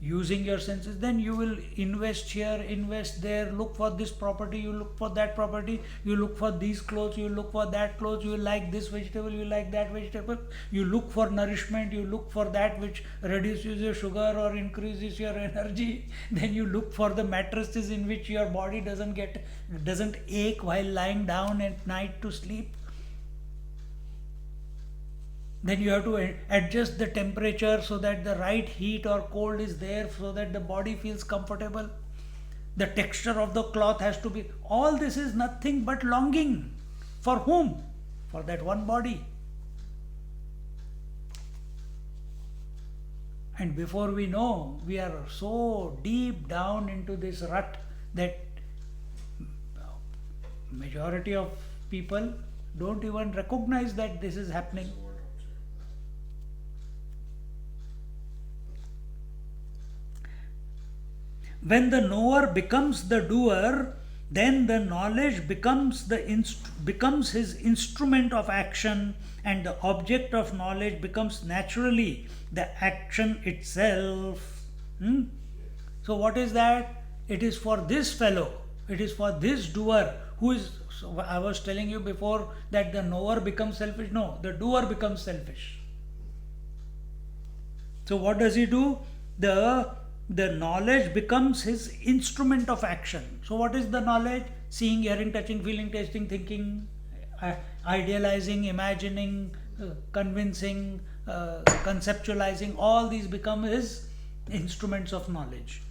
using your senses, then you will invest here, invest there, look for this property, you look for that property, you look for these clothes, you look for that clothes, you like this vegetable, you like that vegetable, you look for nourishment, you look for that which reduces your sugar or increases your energy, then you look for the mattresses in which your body doesn't ache while lying down at night to sleep. Then you have to adjust the temperature so that the right heat or cold is there so that the body feels comfortable. The texture of the cloth has to be. All this is nothing but longing. For whom? For that one body. And before we know, we are so deep down into this rut that majority of people don't even recognize that this is happening. When the knower becomes the doer, then the knowledge becomes his instrument of action, and the object of knowledge becomes naturally the action itself. So what is that? It is for this fellow, it is for this doer who is, so I was telling you before that the knower becomes selfish. No, the doer becomes selfish. So what does he do? The knowledge becomes his instrument of action. So what is the knowledge? Seeing, hearing, touching, feeling, tasting, thinking, idealizing, imagining, convincing, conceptualizing, all these become his instruments of knowledge.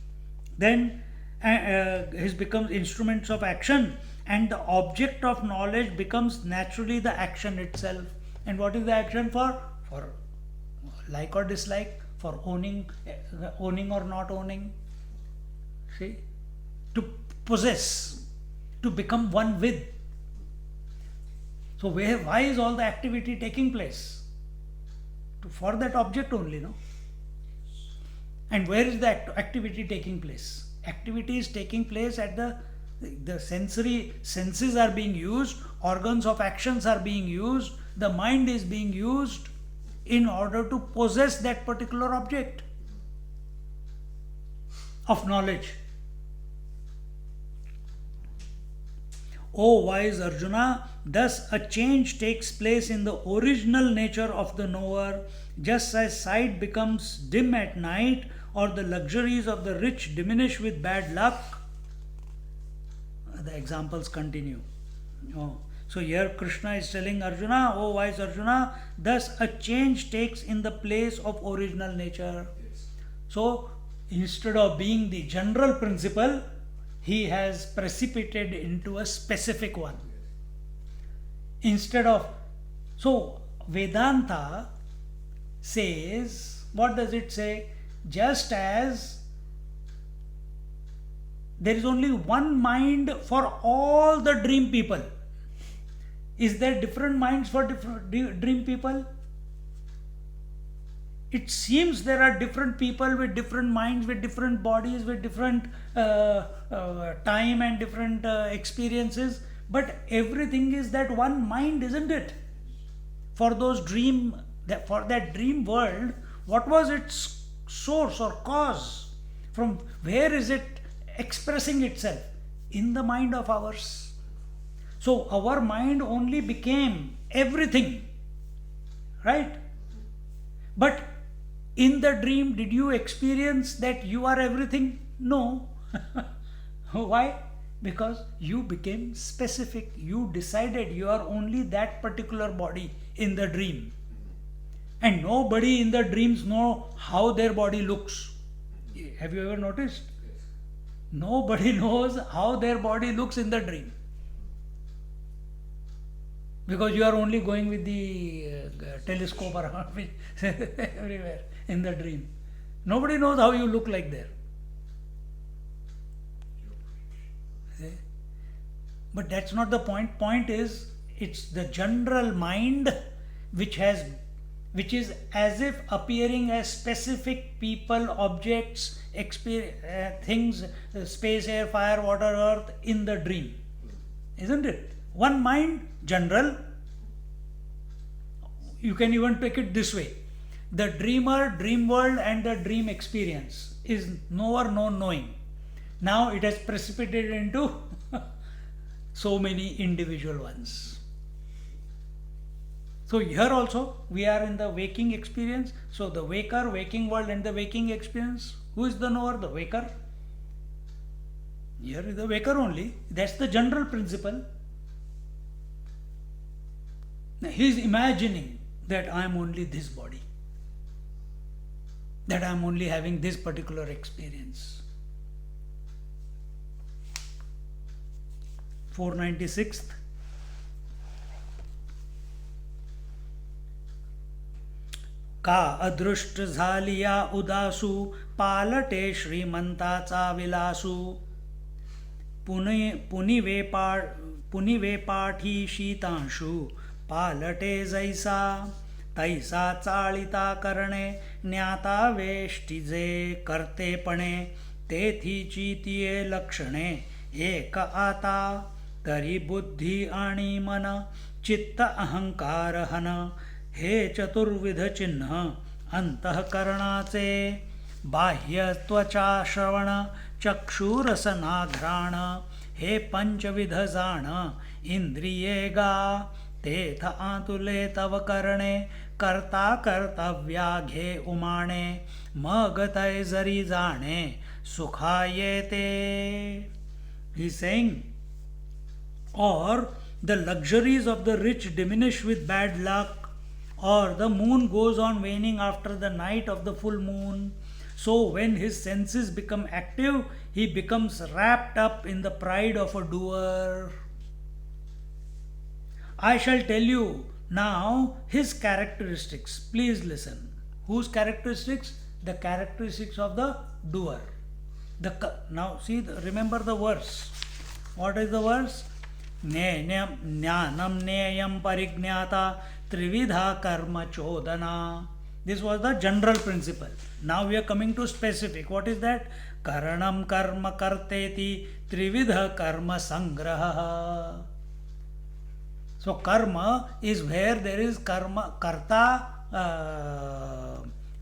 Then his becomes instruments of action, and the object of knowledge becomes naturally the action itself. And what is the action for? For like or dislike, for owning or not owning. See? To possess, to become one with. So why is all the activity taking place? For that object only, no? And where is the activity taking place? Activity is taking place at the senses are being used, organs of actions are being used, the mind is being used in order to possess that particular object of knowledge. O wise Arjuna, thus a change takes place in the original nature of the knower, just as sight becomes dim at night or the luxuries of the rich diminish with bad luck. The examples continue. So here Krishna is telling Arjuna, O wise Arjuna, thus a change takes in the place of original nature. Yes. So instead of being the general principle, he has precipitated into a specific one. Instead of, so Vedanta says, what does it say? Just as there is only one mind for all the dream people. Is there different minds for different dream people? It seems there are different people with different minds, with different bodies, with different time and different experiences, but everything is that one mind, isn't it? For those dream, for that dream world, what was its source or cause? From where is it expressing itself? In the mind of ours. So our mind only became everything, right? But in the dream, did you experience that you are everything? No. Why? Because you became specific. You decided you are only that particular body in the dream. And nobody in the dreams know how their body looks. Have you ever noticed? Yes. Nobody knows how their body looks in the dream. Because you are only going with the telescope around everywhere in the dream. Nobody knows how you look like there. See? But that's not the point. Point is, it's the general mind which is as if appearing as specific people, objects, things, space, air, fire, water, earth in the dream. Isn't it? One mind, general. You can even take it this way. The dreamer, dream world and the dream experience is knower, known, knowing. Now it has precipitated into so many individual ones. So here also we are in the waking experience. So the waker, waking world and the waking experience. Who is the knower? The waker. Here is the waker only. That's the general principle. He is imagining that I am only this body, that I am only having this particular experience. 496th. का अदृष्ट झालिया उदासू पालटे श्रीमंताचा विलासू पुनिवे पाठी शीतांशू पालटे जैसा तैसा चाळिता करणे ज्ञाता वेष्टिजे करतेपणे तेथीची तिये लक्षणे एक आता तरी बुद्धी आणि मन चित्त अहंकार हन हे चतुर्विध चिन्ह अंतःकरणाचे बाह्य त्वचा श्रवण चक्षुरसनाघ्राण हे पंचविध जाण इंद्रिये गा तेथ आतुले तव करणे करता कर्तव्या घे उमाणे मग तय जरी जाणे सुखा येते. He is saying, or the luxuries of the rich diminish with bad luck, or the moon goes on waning after the night of the full moon. So when his senses become active, he becomes wrapped up in the pride of a doer. I shall tell you now his characteristics. Please listen. Whose characteristics? The characteristics of the doer. Now see, remember the verse. What is the verse? Jnanam neyam parignata trividha karma chodana. This was the general principle. Now we are coming to specific. What is that? Karanam karma karteti trividha karma sangraha. So karma is where there is karma, karta,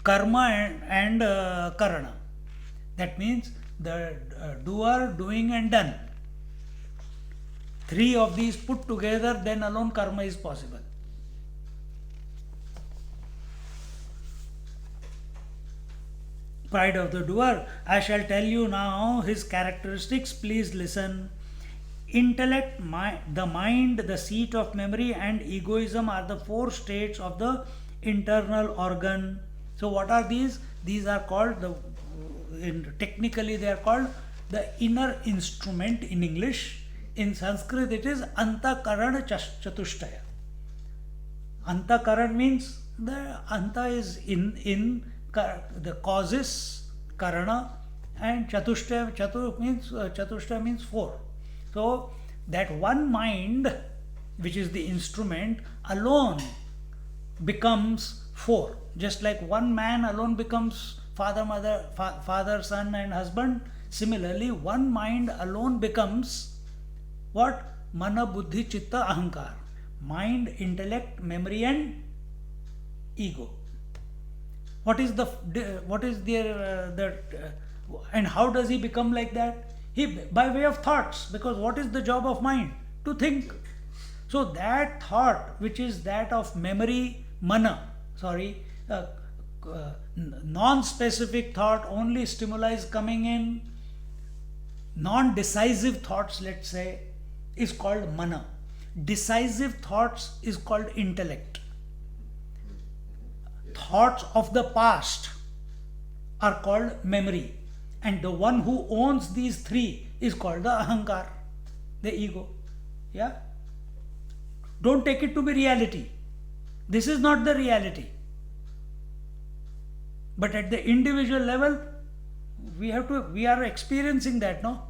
karma and karana. That means the doer, doing and done. Three of these put together, then alone karma is possible. Pride of the doer. I shall tell you now his characteristics. Please listen. Intellect, the mind, the seat of memory, and egoism are the four states of the internal organ. So what are these? These are called, technically they are called the inner instrument in English. In Sanskrit it is Antakaran Chatushtaya. Antakaran means the Anta is in, the causes, karana, and chatushta means four. So that one mind, which is the instrument, alone becomes four. Just like one man alone becomes father, mother, father, son, and husband. Similarly, one mind alone becomes what? Mana, buddhi, chitta, ahankar. Mind, intellect, memory, and ego. What is and how does he become like that? By way of thoughts, because what is the job of mind? To think. So that thought, which is that of memory, non-specific thought, only stimuli is coming in, non-decisive thoughts, let's say, is called mana. Decisive thoughts is called intellect. Thoughts of the past are called memory. And the one who owns these three is called the ahankar, the ego. Yeah? Don't take it to be reality. This is not the reality. But at the individual level, we are experiencing that, no?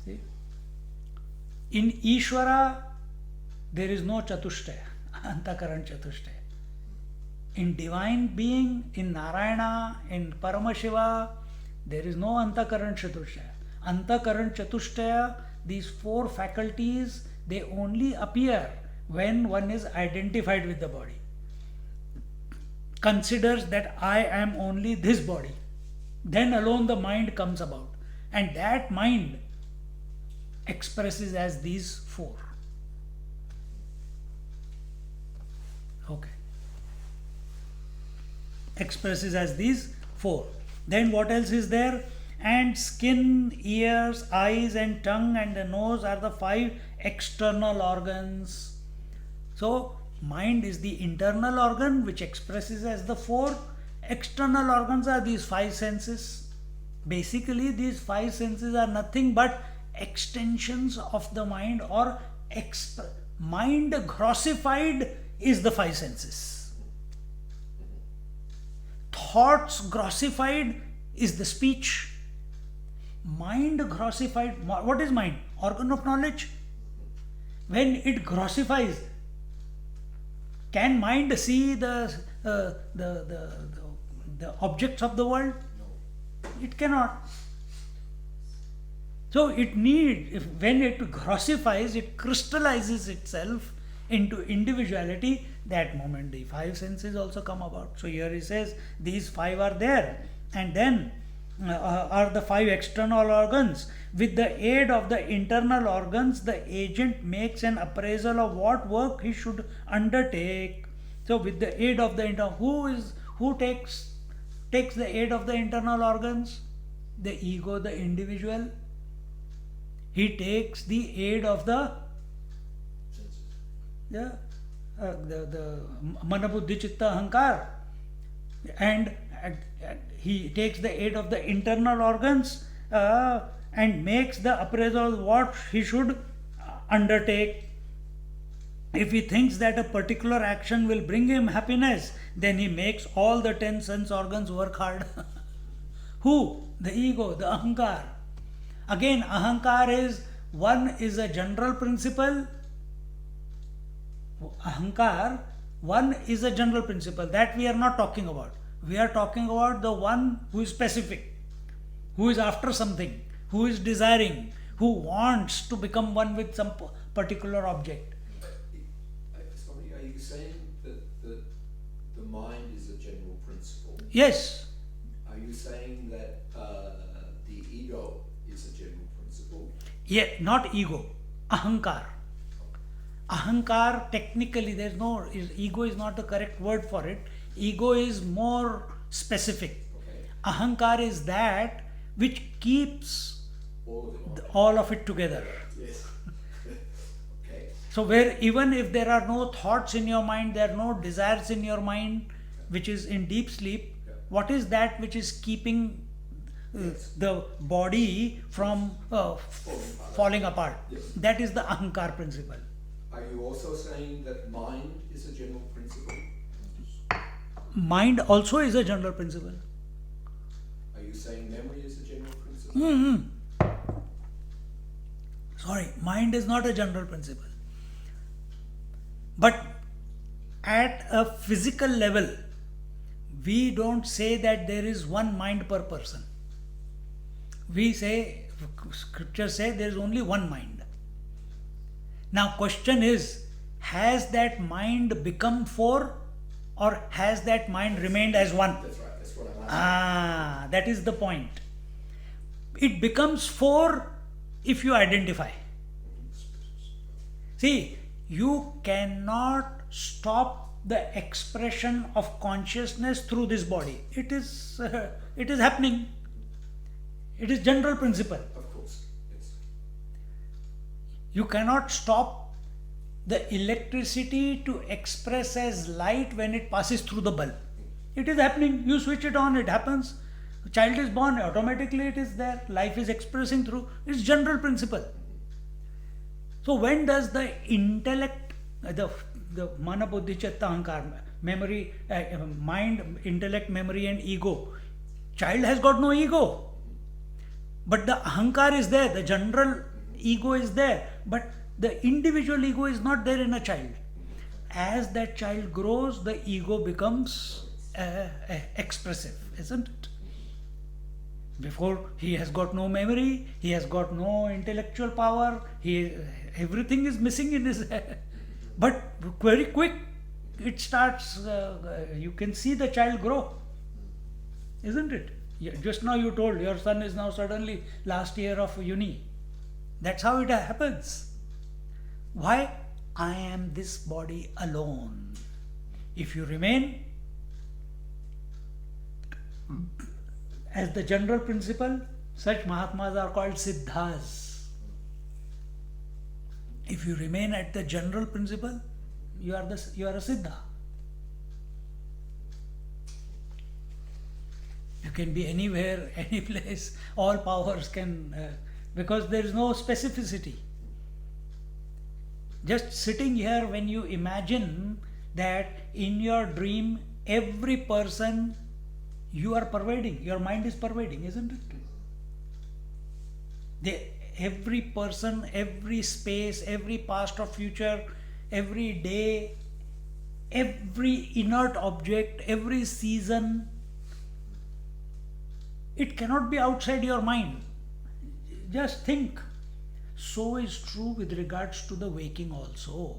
See? In Ishvara, there is no chatushtaya, antakaran chatushtaya. In divine being, in Narayana, in Paramashiva, there is no antakaran chatushtaya. Antakaran chatushtaya, these four faculties, they only appear when one is identified with the body. Considers that I am only this body. Then alone the mind comes about. And that mind expresses as these four. Okay. Expresses as these four. Then what else is there? And skin, ears, eyes, and tongue, and the nose are the five external organs. So mind is the internal organ which expresses as the four. External organs are these five senses. Basically, these five senses are nothing but extensions of the mind, or mind grossified is the five senses. Thoughts grossified is the speech. Mind grossified, what is mind? Organ of knowledge. When it grossifies, can mind see the objects of the world? No. It cannot. So it needs, when it grossifies, it crystallizes itself into individuality. That moment the five senses also come about. So here he says these five are there, and then are the five external organs. With the aid of the internal organs, the agent makes an appraisal of what work he should undertake. So with the aid of the who takes the aid of the internal organs? The ego, the individual. He takes the aid of the mana, buddhi, chitta, ahankar, and he takes the aid of the internal organs and makes the appraisal of what he should undertake. If he thinks that a particular action will bring him happiness, then he makes all the 10 sense organs work hard. Who? The ego, the ahankar. Again, ahankar is a general principle. Ahankar, one is a general principle that we are not talking about. We are talking about the one who is specific, who is after something, who is desiring, who wants to become one with some particular object. Swami, are you saying that the mind is a general principle? Yes. Are you saying that the ego is a general principle? Yeah, not ego, ahankar. Ahankar, technically, ego is not the correct word for it. Ego is more specific. Okay. Ahankar is that which keeps all of it together. Yes. Okay. So where even if there are no thoughts in your mind, there are no desires in your mind, which is in deep sleep, what is that which is keeping the body from falling apart? Yes. That is the ahankar principle. Are you also saying that mind is a general principle? mind also is a general principle. Are you saying memory is a general principle? Sorry, mind is not a general principle. But at a physical level, we don't say that there is one mind per person. We say, scriptures say there is only one mind. Now question is, has that mind become four, or has that mind remained as one? That's right, that's what I'm asking. That is the point. It becomes four if you identify. See, you cannot stop the expression of consciousness through this body. It is happening. It is general principle. Of course, yes. You cannot stop the electricity to express as light when it passes through the bulb. It is happening. You switch it on, it happens. The child is born, automatically it is there. Life is expressing through. It's general principle. So when does the intellect, the mana buddhi chitta ahankar, memory, mind, intellect, memory and ego. Child has got no ego. But the ahankar is there, the general ego is there. But the individual ego is not there in a child. As that child grows, the ego becomes expressive, isn't it? Before, he has got no memory, he has got no intellectual power, everything is missing in his head. But very quick, it starts, you can see the child grow, isn't it? Just now you told your son is now suddenly last year of uni. That's how it happens. Why? I am this body alone. If you remain as the general principle, such Mahatmas are called Siddhas. If you remain at the general principle, you are a Siddha. You can be anywhere, any place, all powers can, because there is no specificity. Just sitting here, when you imagine that in your dream, every person you are pervading, your mind is pervading, isn't it? Every person, every space, every past or future, every day, every inert object, every season, it cannot be outside your mind. Just think. So is true with regards to the waking also.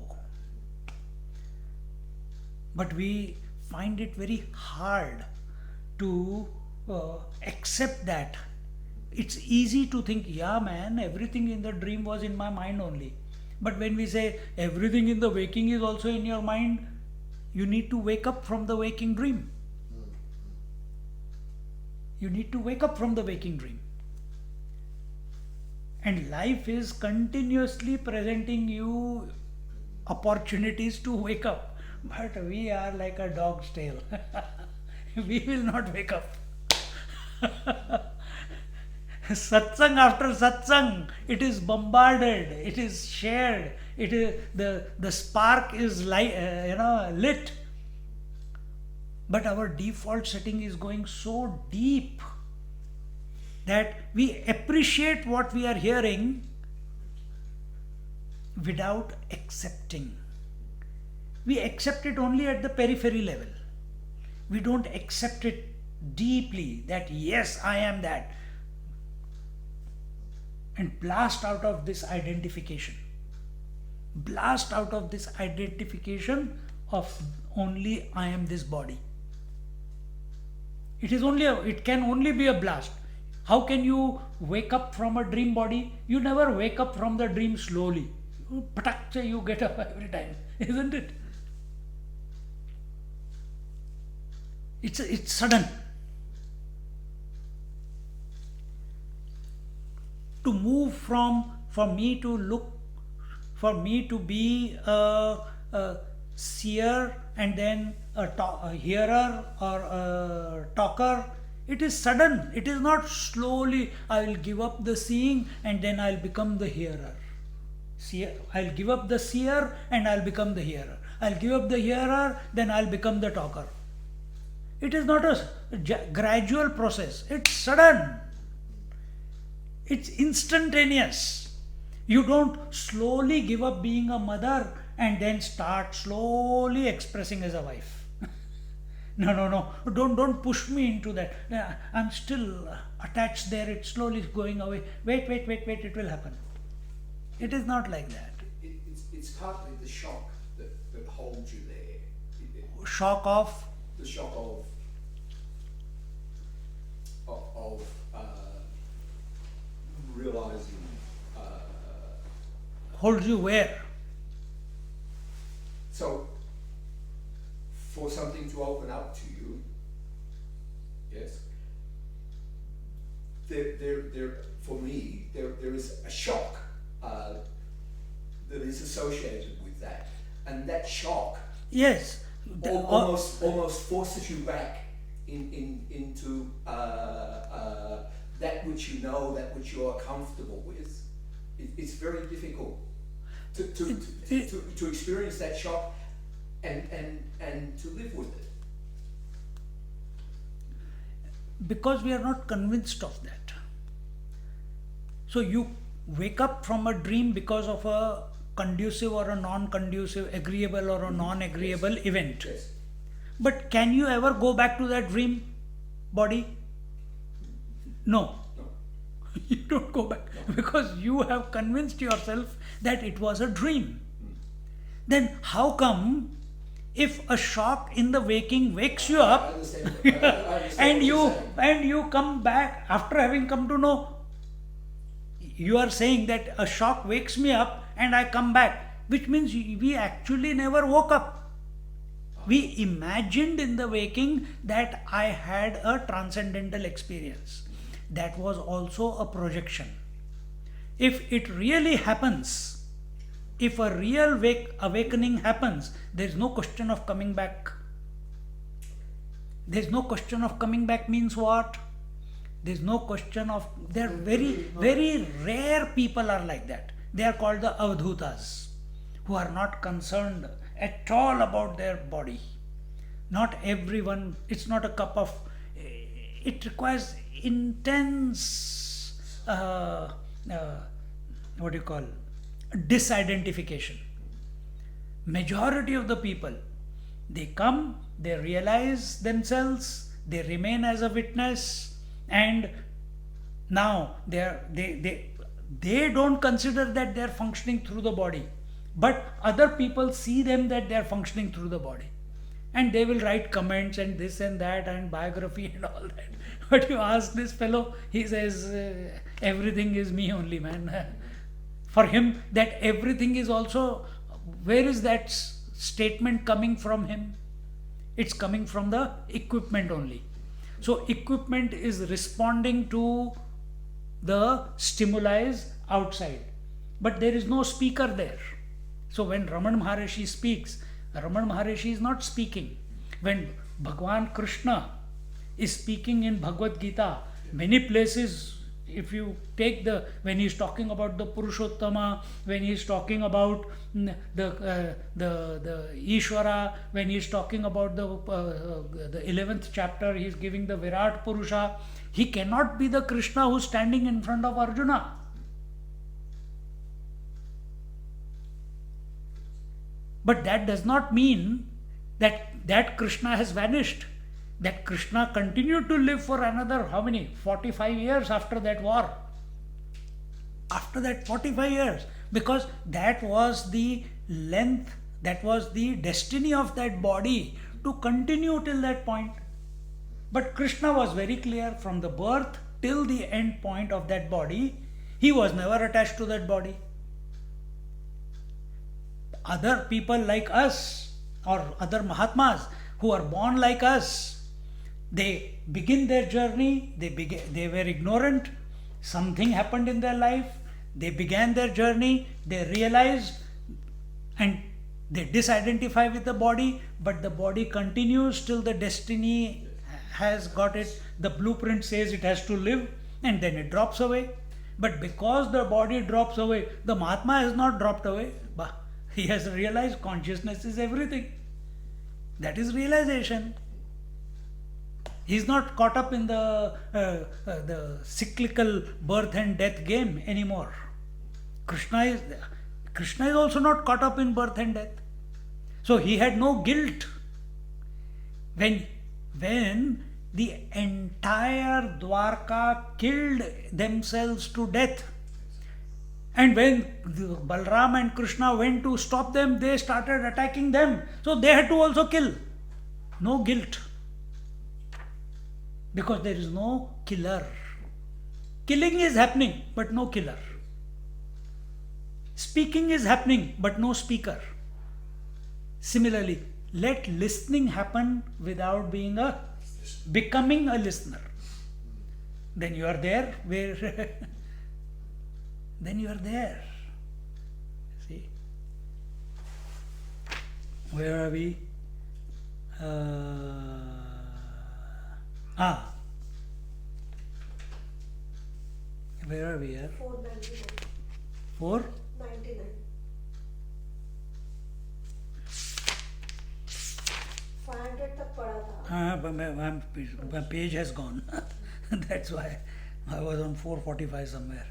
But we find it very hard to accept that. It's easy to think, yeah man, everything in the dream was in my mind only. But when we say everything in the waking is also in your mind, you need to wake up from the waking dream. You need to wake up from the waking dream. And life is continuously presenting you opportunities to wake up. But we are like a dog's tail. We will not wake up. Satsang after satsang, it is bombarded, it is shared, it is the spark is lit. But our default setting is going so deep that we appreciate what we are hearing without accepting. We accept it only at the periphery level. We don't accept it deeply that yes, I am that. And blast out of this identification. Blast out of this identification of only I am this body. It can only be a blast. How can you wake up from a dream body? You never wake up from the dream slowly. Patak, you get up every time, isn't it? It's sudden. To move for me to be a seer and then a hearer or a talker, it is sudden. It is not slowly, I will give up the seeing and then I'll become the hearer. I'll give up the seer and I'll become the hearer. I'll give up the hearer, then I'll become the talker. It is not a gradual process, it's sudden, it's instantaneous. You don't slowly give up being a mother and then start slowly expressing as a wife. No. Don't push me into that. I'm still attached there. It's slowly going away. Wait. It will happen. It is not like that. It's partly the shock that holds you there. Shock of The shock of realizing holds you where? so for something to open up to you, yes. There for me there is a shock that is associated with that, and that shock Yes. almost forces you back into that which you know, that which you are comfortable with. It's very difficult to experience that shock and to live with it. Because we are not convinced of that. So you wake up from a dream because of a conducive or a non-conducive, agreeable or a non-agreeable event. Yes. But can you ever go back to that dream body? No. No. You don't go back because you have convinced yourself that it was a dream. Then how come if a shock in the waking wakes you I up understand. I understand and what you're saying. you come back after having come to know, you are saying that a shock wakes me up and I come back, which means we actually never woke up. We imagined in the waking that I had a transcendental experience. That was also a projection. If it really happens, if a real awakening happens, there is no question of coming back. There is no question of coming back means what? There is no question of, there are very rare people are like that. They are called the avadhutas, who are not concerned at all about their body. Not everyone, it's not a cup of, it requires intense, what do you call, disidentification. Majority of the people, they come, they realize themselves, they remain as a witness, and now they don't consider that they are functioning through the body, but other people see them that they are functioning through the body, and they will write comments and this and that and biography and all that. But you ask this fellow, he says everything is me only, man. For him, that everything is also, where is that statement coming from him? It's coming from the equipment only. So equipment is responding to the stimuli outside, but there is no speaker there. So when Ramana Maharishi speaks, Ramana Maharishi is not speaking. When Bhagwan Krishna is speaking in Bhagavad Gita, many places, if you take when he is talking about the Purushottama, when he is talking about the Ishvara, when he is talking about the 11th chapter, he is giving the Virat Purusha, he cannot be the Krishna who is standing in front of Arjuna. But that does not mean that Krishna has vanished. That Krishna continued to live for another, how many? 45 years after that war. After that 45 years. Because that was the length, that was the destiny of that body to continue till that point. But Krishna was very clear from the birth till the end point of that body. He was never attached to that body. Other people like us or other Mahatmas who are born like us, they begin their journey, they were ignorant, something happened in their life, they began their journey, they realized and they disidentify with the body, but the body continues till the destiny has got it, the blueprint says it has to live, and then it drops away. But because the body drops away, the Mahatma has not dropped away, but he has realized consciousness is everything. That is realization. He's not caught up in the cyclical birth and death game anymore. Krishna is also not caught up in birth and death. So he had no guilt when the entire Dwarka killed themselves to death. And when Balram and Krishna went to stop them, they started attacking them. So they had to also kill. No guilt. Because there is no killer. Killing is happening, but no killer. Speaking is happening, but no speaker. Similarly, let listening happen without becoming a listener. Then you are there where then you are there. See? Where are we? Where are we here? 499. 4? 99. 500 तक पढ़ा था. But my page has gone. That's why I was on 445 somewhere.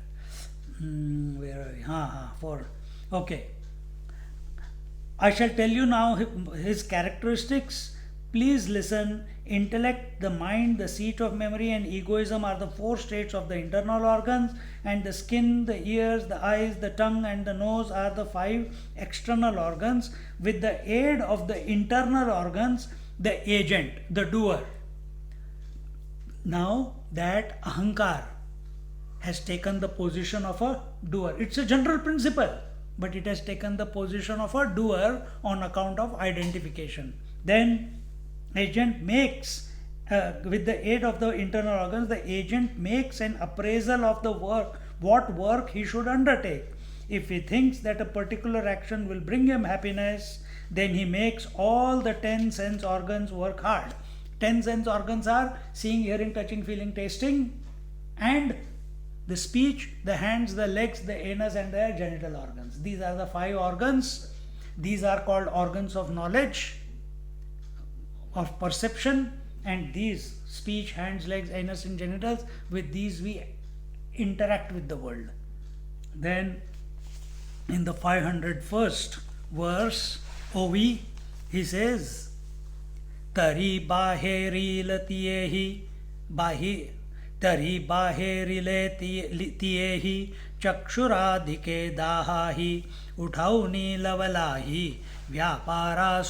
Where are we? 4. Okay. I shall tell you now his characteristics. Please listen. Intellect, the mind, the seat of memory, and egoism are the 4 states of the internal organs, and the skin, the ears, the eyes, the tongue, and the nose are the 5 external organs. With the aid of the internal organs, the agent, the doer. Now that ahankar has taken the position of a doer. It's a general principle, but it has taken the position of a doer on account of identification. Then agent makes, with the aid of the internal organs, the agent makes an appraisal of the work, what work he should undertake. If he thinks that a particular action will bring him happiness, then he makes all the 10 sense organs work hard. 10 sense organs are seeing, hearing, touching, feeling, tasting, and the speech, the hands, the legs, the anus, and the genital organs. These are the 5 organs. These are called organs of knowledge, of perception, and these speech, hands, legs, anus, and genitals, with these we interact with the world. Then in the 501st verse, OV, he says, Tari baherilatiyehi bahi Tari baherilatiyehi chakshuradhike dahahi uthauni lavalahi vyapara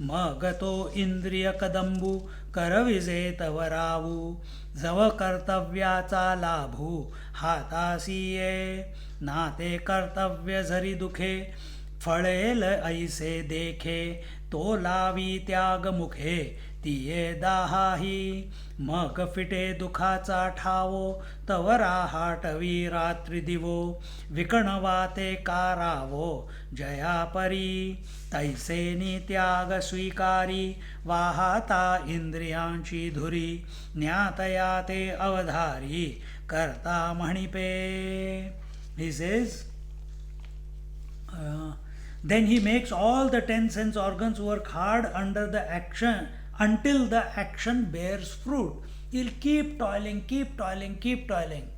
Magato Indriya Kadambu Karavize Tavaravu Zava Kartavyacha Labhu Hatasiye Nate Kartavya Zari Dukhe Phadel Aise Dekhe Tolavi Tyag Mukhe Tiye Dahahi Mag Fite Dukhacha Thavo Tavara Hatavi Ratri Divo Vikanavate Karavo Jayapari तैसे त्याग स्वीकारी वाहाता इंद्रियांची धुरी न्यातयाते अवधारी कर्ता मणिपे. He says, then he makes all the 10 sense organs work hard under the action until the action bears fruit. He'll keep toiling, keep toiling, keep toiling.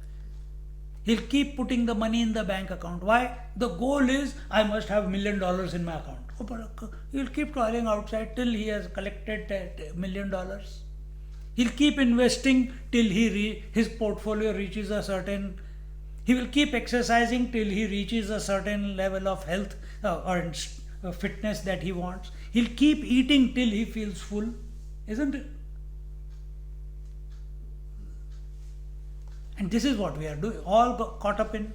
He'll keep putting the money in the bank account. Why? The goal is, I must have $1 million in my account. He'll keep toiling outside till he has collected $1 million. He'll keep investing till his portfolio reaches a certain. He will keep exercising till he reaches a certain level of health or fitness that he wants. He'll keep eating till he feels full, isn't it? And this is what we are doing, all caught up in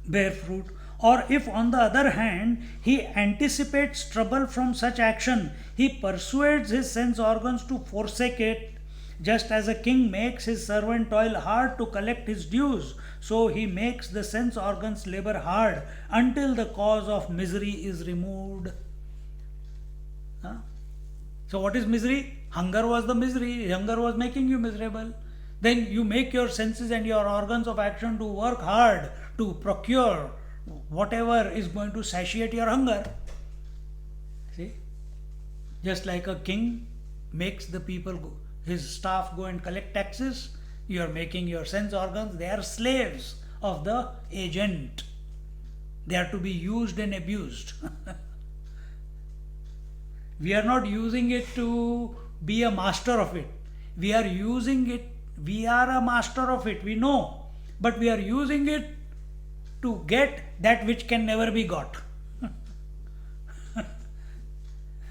bear fruit. Or if on the other hand he anticipates trouble from such action, he persuades his sense organs to forsake it. Just as a king makes his servant toil hard to collect his dues, so he makes the sense organs labor hard until the cause of misery is removed. So what is misery? Hunger was the misery. Hunger was making you miserable. Then you make your senses and your organs of action to work hard to procure whatever is going to satiate your hunger. See? Just like a king makes the people, his staff go and collect taxes, you are making your sense organs, they are slaves of the agent. They are to be used and abused. We are not using it to be a master of it. We are using it, we are a master of it, we know. But we are using it to get that which can never be got.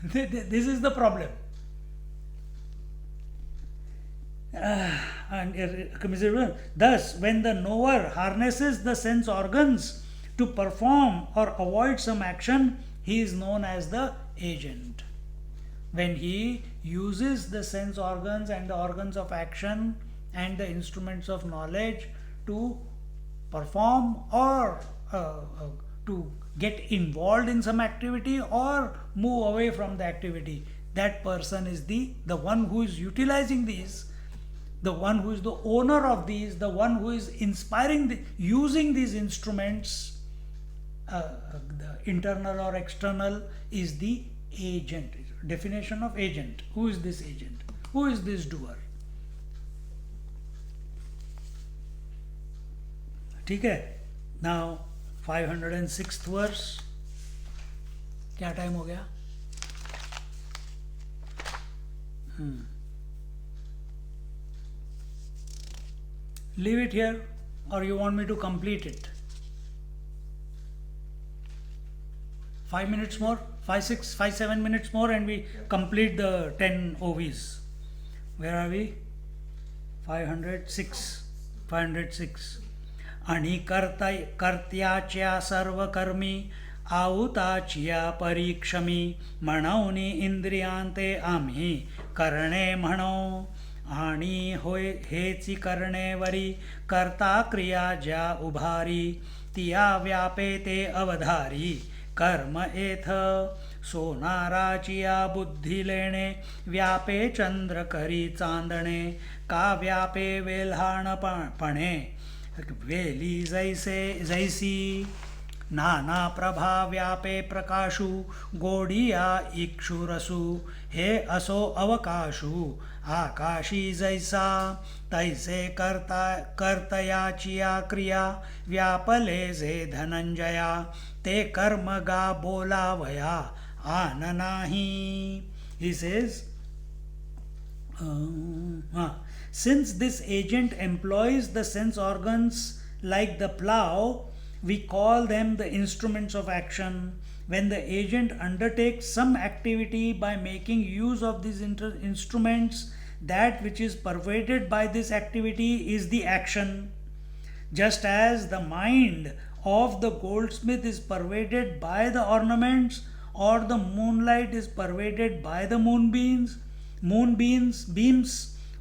This is the problem. Thus, when the knower harnesses the sense organs to perform or avoid some action, he is known as the agent. When he uses the sense organs and the organs of action and the instruments of knowledge to perform or to get involved in some activity or move away from the activity, that person is the one who is utilizing these, the one who is the owner of these, the one who is inspiring, using these instruments, the internal or external, is the agent. Definition of agent. Who is this agent? Who is this doer? ठीक है. Now 506th verse. क्या time हो गया? Leave it here, or you want me to complete it? 5 minutes more, 7 minutes more, and we complete the 10 OVs. Where are we? 506. 506. आणि कर्त्याच्या सर्व कर्मी आहुताचिया परीक्षमी म्हणूनी इंद्रियांते आम्ही करणे म्हणो आणि होय हेची करणेवरी कर्ता क्रिया ज्या उभारी तिया व्यापे ते अवधारी कर्म एथ सोनाराचिया बुद्धी लेणे व्यापे चंद्र करी चांदणे का व्यापे वेल्हाणपणे वेली जैसी नाना प्रभा व्यापे प्रकाशु गोडिया इक्षुरसु हे असो अवकाशु आकाशी जैसा तैसे कर्तयाचिया क्रिया व्यापले जे धनंजया ते कर्म गा बोलावया आन नाही. He says, since this agent employs the sense organs like the plough, we call them the instruments of action. When the agent undertakes some activity by making use of these instruments, that which is pervaded by this activity is the action. Just as the mind of the goldsmith is pervaded by the ornaments, or the moonlight is pervaded by the moonbeams,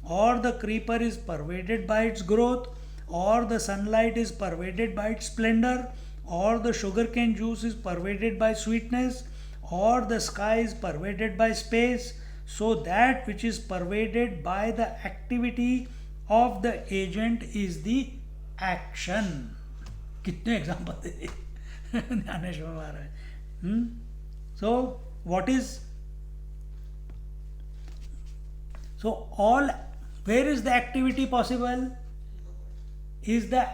or the creeper is pervaded by its growth, or the sunlight is pervaded by its splendor, or the sugarcane juice is pervaded by sweetness, or the sky is pervaded by space, so that which is pervaded by the activity of the agent is the action. कितने example they Dnyaneshwar Maharaj. So what is, so all, where is the activity possible? Is the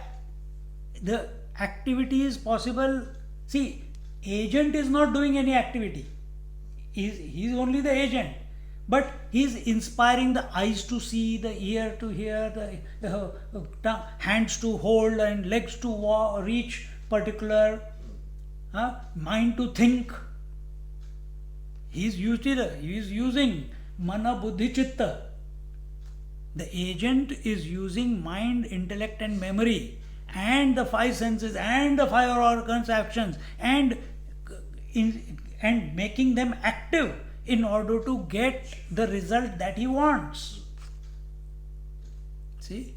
activity is possible. See, agent is not doing any activity. He is only the agent, but he is inspiring the eyes to see, the ear to hear, the hands to hold, and legs to reach particular, mind to think. He is using mana, buddhi, chitta. The agent is using mind, intellect, and memory, and the five senses, and the five organs actions, and making them active in order to get the result that he wants. See?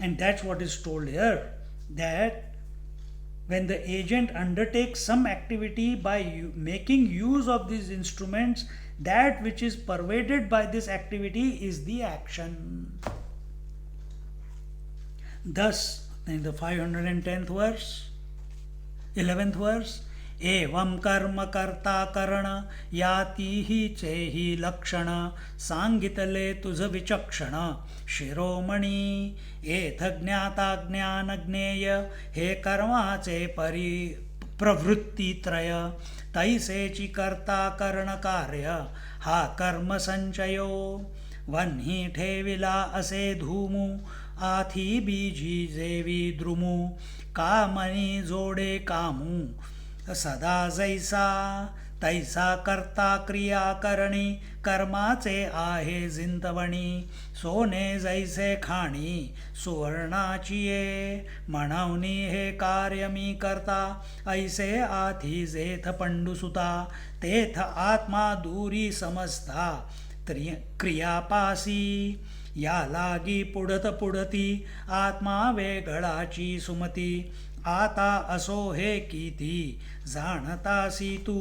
And that's what is told here, that when the agent undertakes some activity by making use of these instruments, that which is pervaded by this activity is the action. Thus, in the 510th verse, 11th verse, एवं कर्म कर्ता करण याती ही चेही लक्षण सांगितले तुझ विचक्षण शिरोमणी एथ ज्ञाता ज्ञान ज्ञेय हे कर्माचे प्रवृत्तीत्रय तैसेची करता करण कार्य हा कर्म संचयो वन्ही ठेविला असे धूमू आथी बीजी जेवी द्रुमू कामनी जोडे कामू सदा जैसा तैसा करता क्रिया करणी कर्माचे आहे जिंतवणी सोने जैसे खाणी सुवर्णाची ये म्हणवनी हे कार्य मी करता ऐसे आधी जेथ पंडुसुता तेथ आत्मा दूरी समजता क्रियापासी या लागी पुढत पुढती आत्मा वेगळाची सुमती आता असो हे किती जाणतासी तू.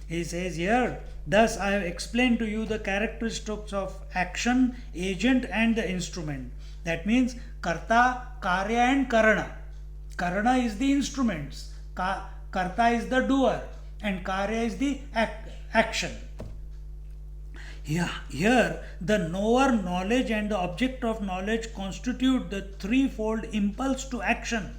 He says here, thus I have explained to you the characteristics of action, agent and the instrument. That means karta, karya and karana. Karana is the instruments, karta is the doer and karya is the action. Here, the knower, knowledge and the object of knowledge constitute the threefold impulse to action.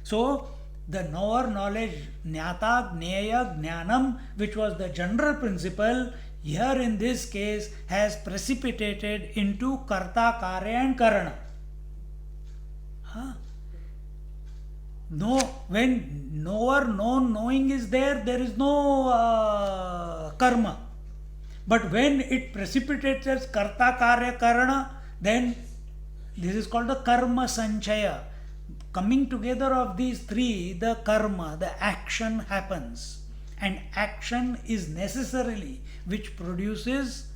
So, the knower, knowledge, jnata, jneya, jnanam, which was the general principle, here in this case has precipitated into karta, karya and karana. No, when knower, known, knowing is there, there is no karma. But when it precipitates as karta, karya, karana, then this is called the karma sanchaya. Coming together of these three, the karma, the action happens. And action is necessarily which produces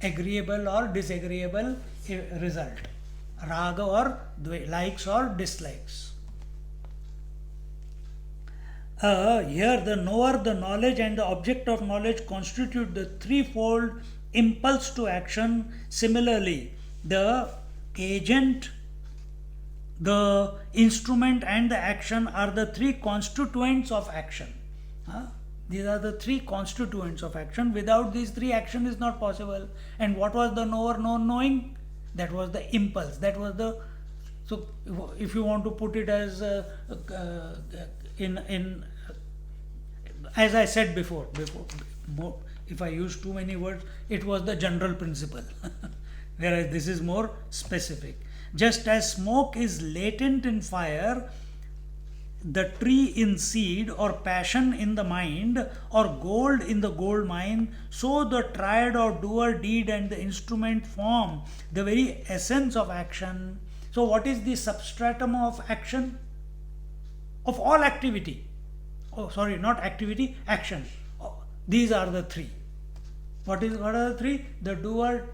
agreeable or disagreeable result. Raga or likes or dislikes. Here the knower, the knowledge and the object of knowledge constitute the threefold impulse to action. Similarly, the agent, the instrument and the action are the three constituents of action. These are the three constituents of action. Without these three, action is not possible. And what was the knower, known, knowing? That was the impulse. That was the. So, if you want to put it as as I said before, if I use too many words, it was the general principle. Whereas this is more specific. Just as smoke is latent in fire, the tree in seed, or passion in the mind, or gold in the gold mine, so the triad or doer, deed and the instrument form the very essence of action. So what is the substratum of action? Of all activity. Oh, sorry, not activity, action. These are the three. What are the three? The doer,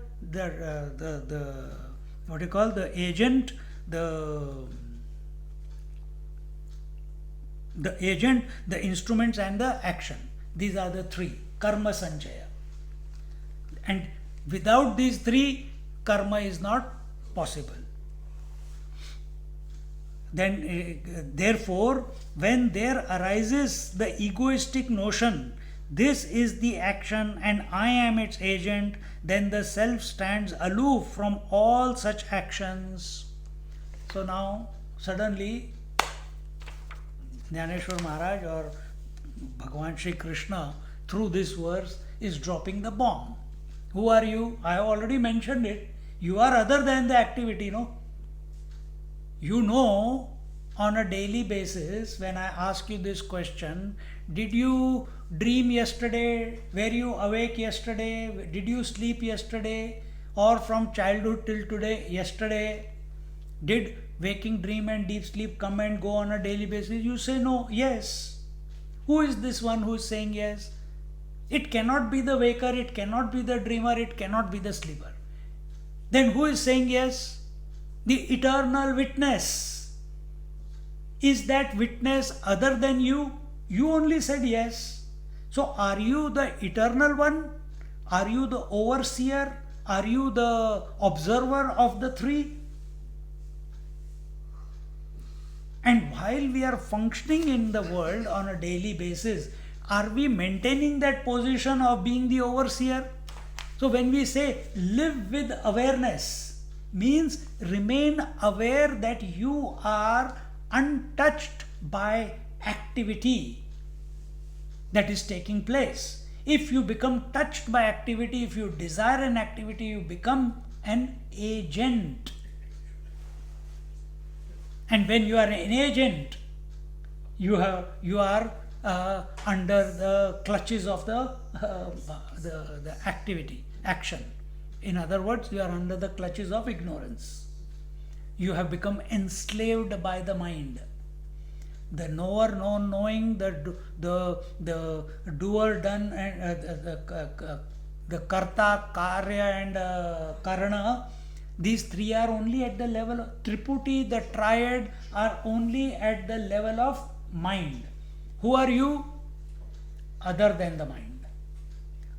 what you call the agent, the agent, the instruments and the action. These are the three. Karma sanchaya. And without these three, karma is not possible. Then, therefore, when there arises the egoistic notion, this is the action and I am its agent, then the self stands aloof from all such actions. So now, suddenly, Jnaneshwar Maharaj or Bhagavan Shri Krishna, through this verse, is dropping the bomb. Who are you? I have already mentioned it. You are other than the activity, no? You know, on a daily basis, when I ask you this question, did you dream yesterday? Were you awake yesterday? Did you sleep yesterday? Or from childhood till today, yesterday? Did waking dream and deep sleep come and go on a daily basis? You say no, yes. Who is this one who is saying yes? It cannot be the waker, it cannot be the dreamer, it cannot be the sleeper. Then who is saying yes? The eternal witness. Is that witness other than you? You only said yes. So are you the eternal one? Are you the overseer? Are you the observer of the three? And while we are functioning in the world on a daily basis, are we maintaining that position of being the overseer? So when we say live with awareness, means remain aware that you are untouched by activity that is taking place. If you become touched by activity, if you desire an activity, you become an agent. And when you are an agent, you are under the clutches of the activity, action. In other words, you are under the clutches of ignorance. You have become enslaved by the mind. The knower, known, knowing, the doer, done, and the karta, karya, and karana. These three are only at the level of Triputi, the triad, are only at the level of mind. Who are you? Other than the mind.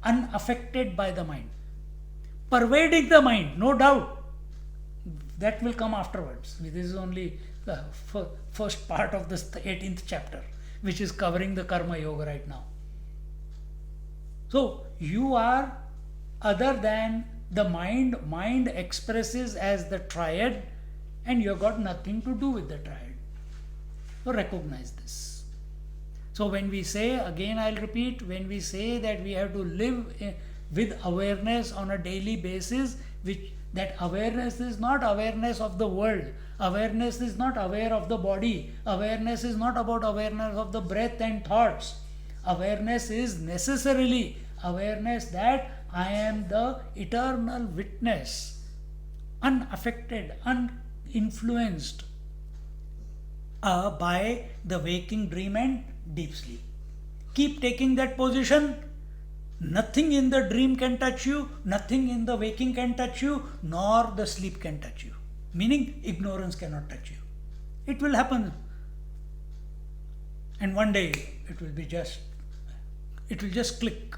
Unaffected by the mind. Pervading the mind, no doubt. That will come afterwards. This is only the first part of this 18th chapter, which is covering the Karma Yoga right now. So, you are other than the mind. Mind expresses as the triad, and you have got nothing to do with the triad. So, recognize this. So, when we say, again I'll repeat, when we say that we have to live with awareness on a daily basis, which that awareness is not awareness of the world, awareness is not aware of the body, awareness is not about awareness of the breath and thoughts. Awareness is necessarily awareness that I am the eternal witness, unaffected, uninfluenced by the waking dream and deep sleep. Keep taking that position. Nothing in the dream can touch you, nothing in the waking can touch you, nor the sleep can touch you. Meaning, ignorance cannot touch you. It will happen. And one day it will just click.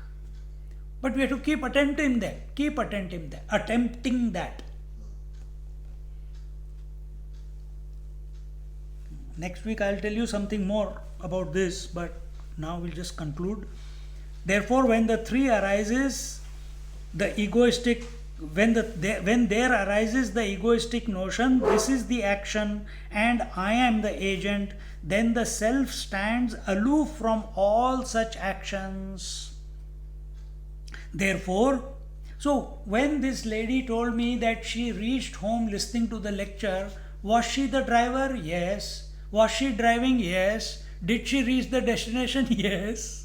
But we have to keep attempting that. Next week I'll tell you something more about this, but now we'll just conclude. Therefore, when the three arises, the egoistic, when there arises the egoistic notion, this is the action and I am the agent, then the self stands aloof from all such actions. Therefore, so when this lady told me that she reached home listening to the lecture, was she the driver? Yes. Was she driving? Yes. Did she reach the destination? Yes.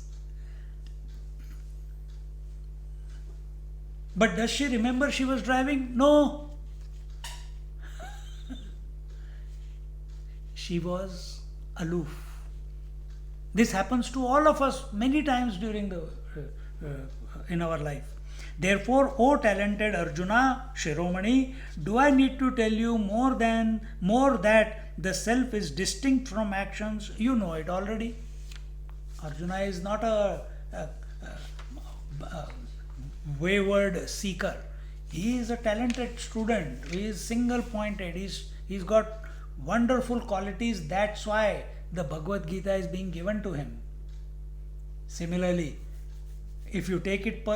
But does she remember she was driving? No. She was aloof. This happens to all of us many times during in our life. Therefore, O talented Arjuna, Shiromani, do I need to tell you more that the self is distinct from actions? You know it already. Arjuna is not a wayward seeker. He is a talented student. He is single pointed. He's got wonderful qualities. That's why the Bhagavad Gita is being given to him. Similarly, if you take it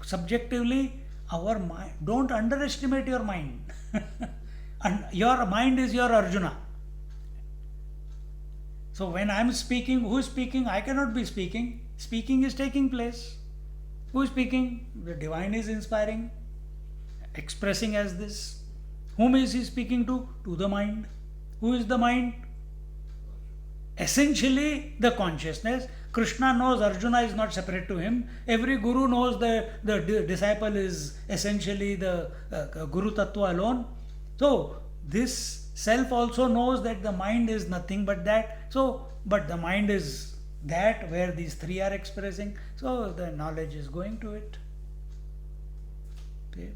subjectively, our mind, don't underestimate your mind. And your mind is your Arjuna. So when I'm speaking, who is speaking? I cannot be speaking. Speaking is taking place. Who is speaking? The divine is inspiring, expressing as this. Whom is he speaking to? To the mind. Who is the mind? Essentially the consciousness. Krishna knows Arjuna is not separate to him. Every guru knows the disciple is essentially the Guru Tattva alone. So this self also knows that the mind is nothing but that. So, but the mind is that where these three are expressing. So the knowledge is going to it. Okay.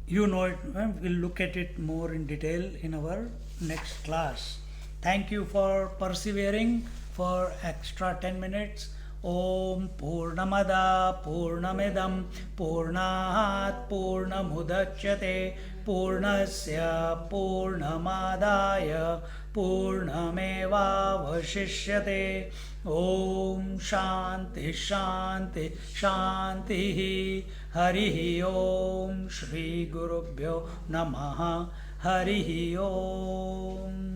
You know it. We'll look at it more in detail in our next class. Thank you for persevering for extra 10 minutes. Om Purnamada Purnamidam Purnat Purnamudachyate Purnasya Purnamadaya Purnamevavashishyate. Om Shanti Shanti Shanti. Harihi Om. Shri Gurubhyo Namaha. Harihi Om.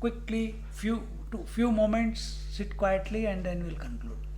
Quickly, few moments, sit quietly, and then we'll conclude.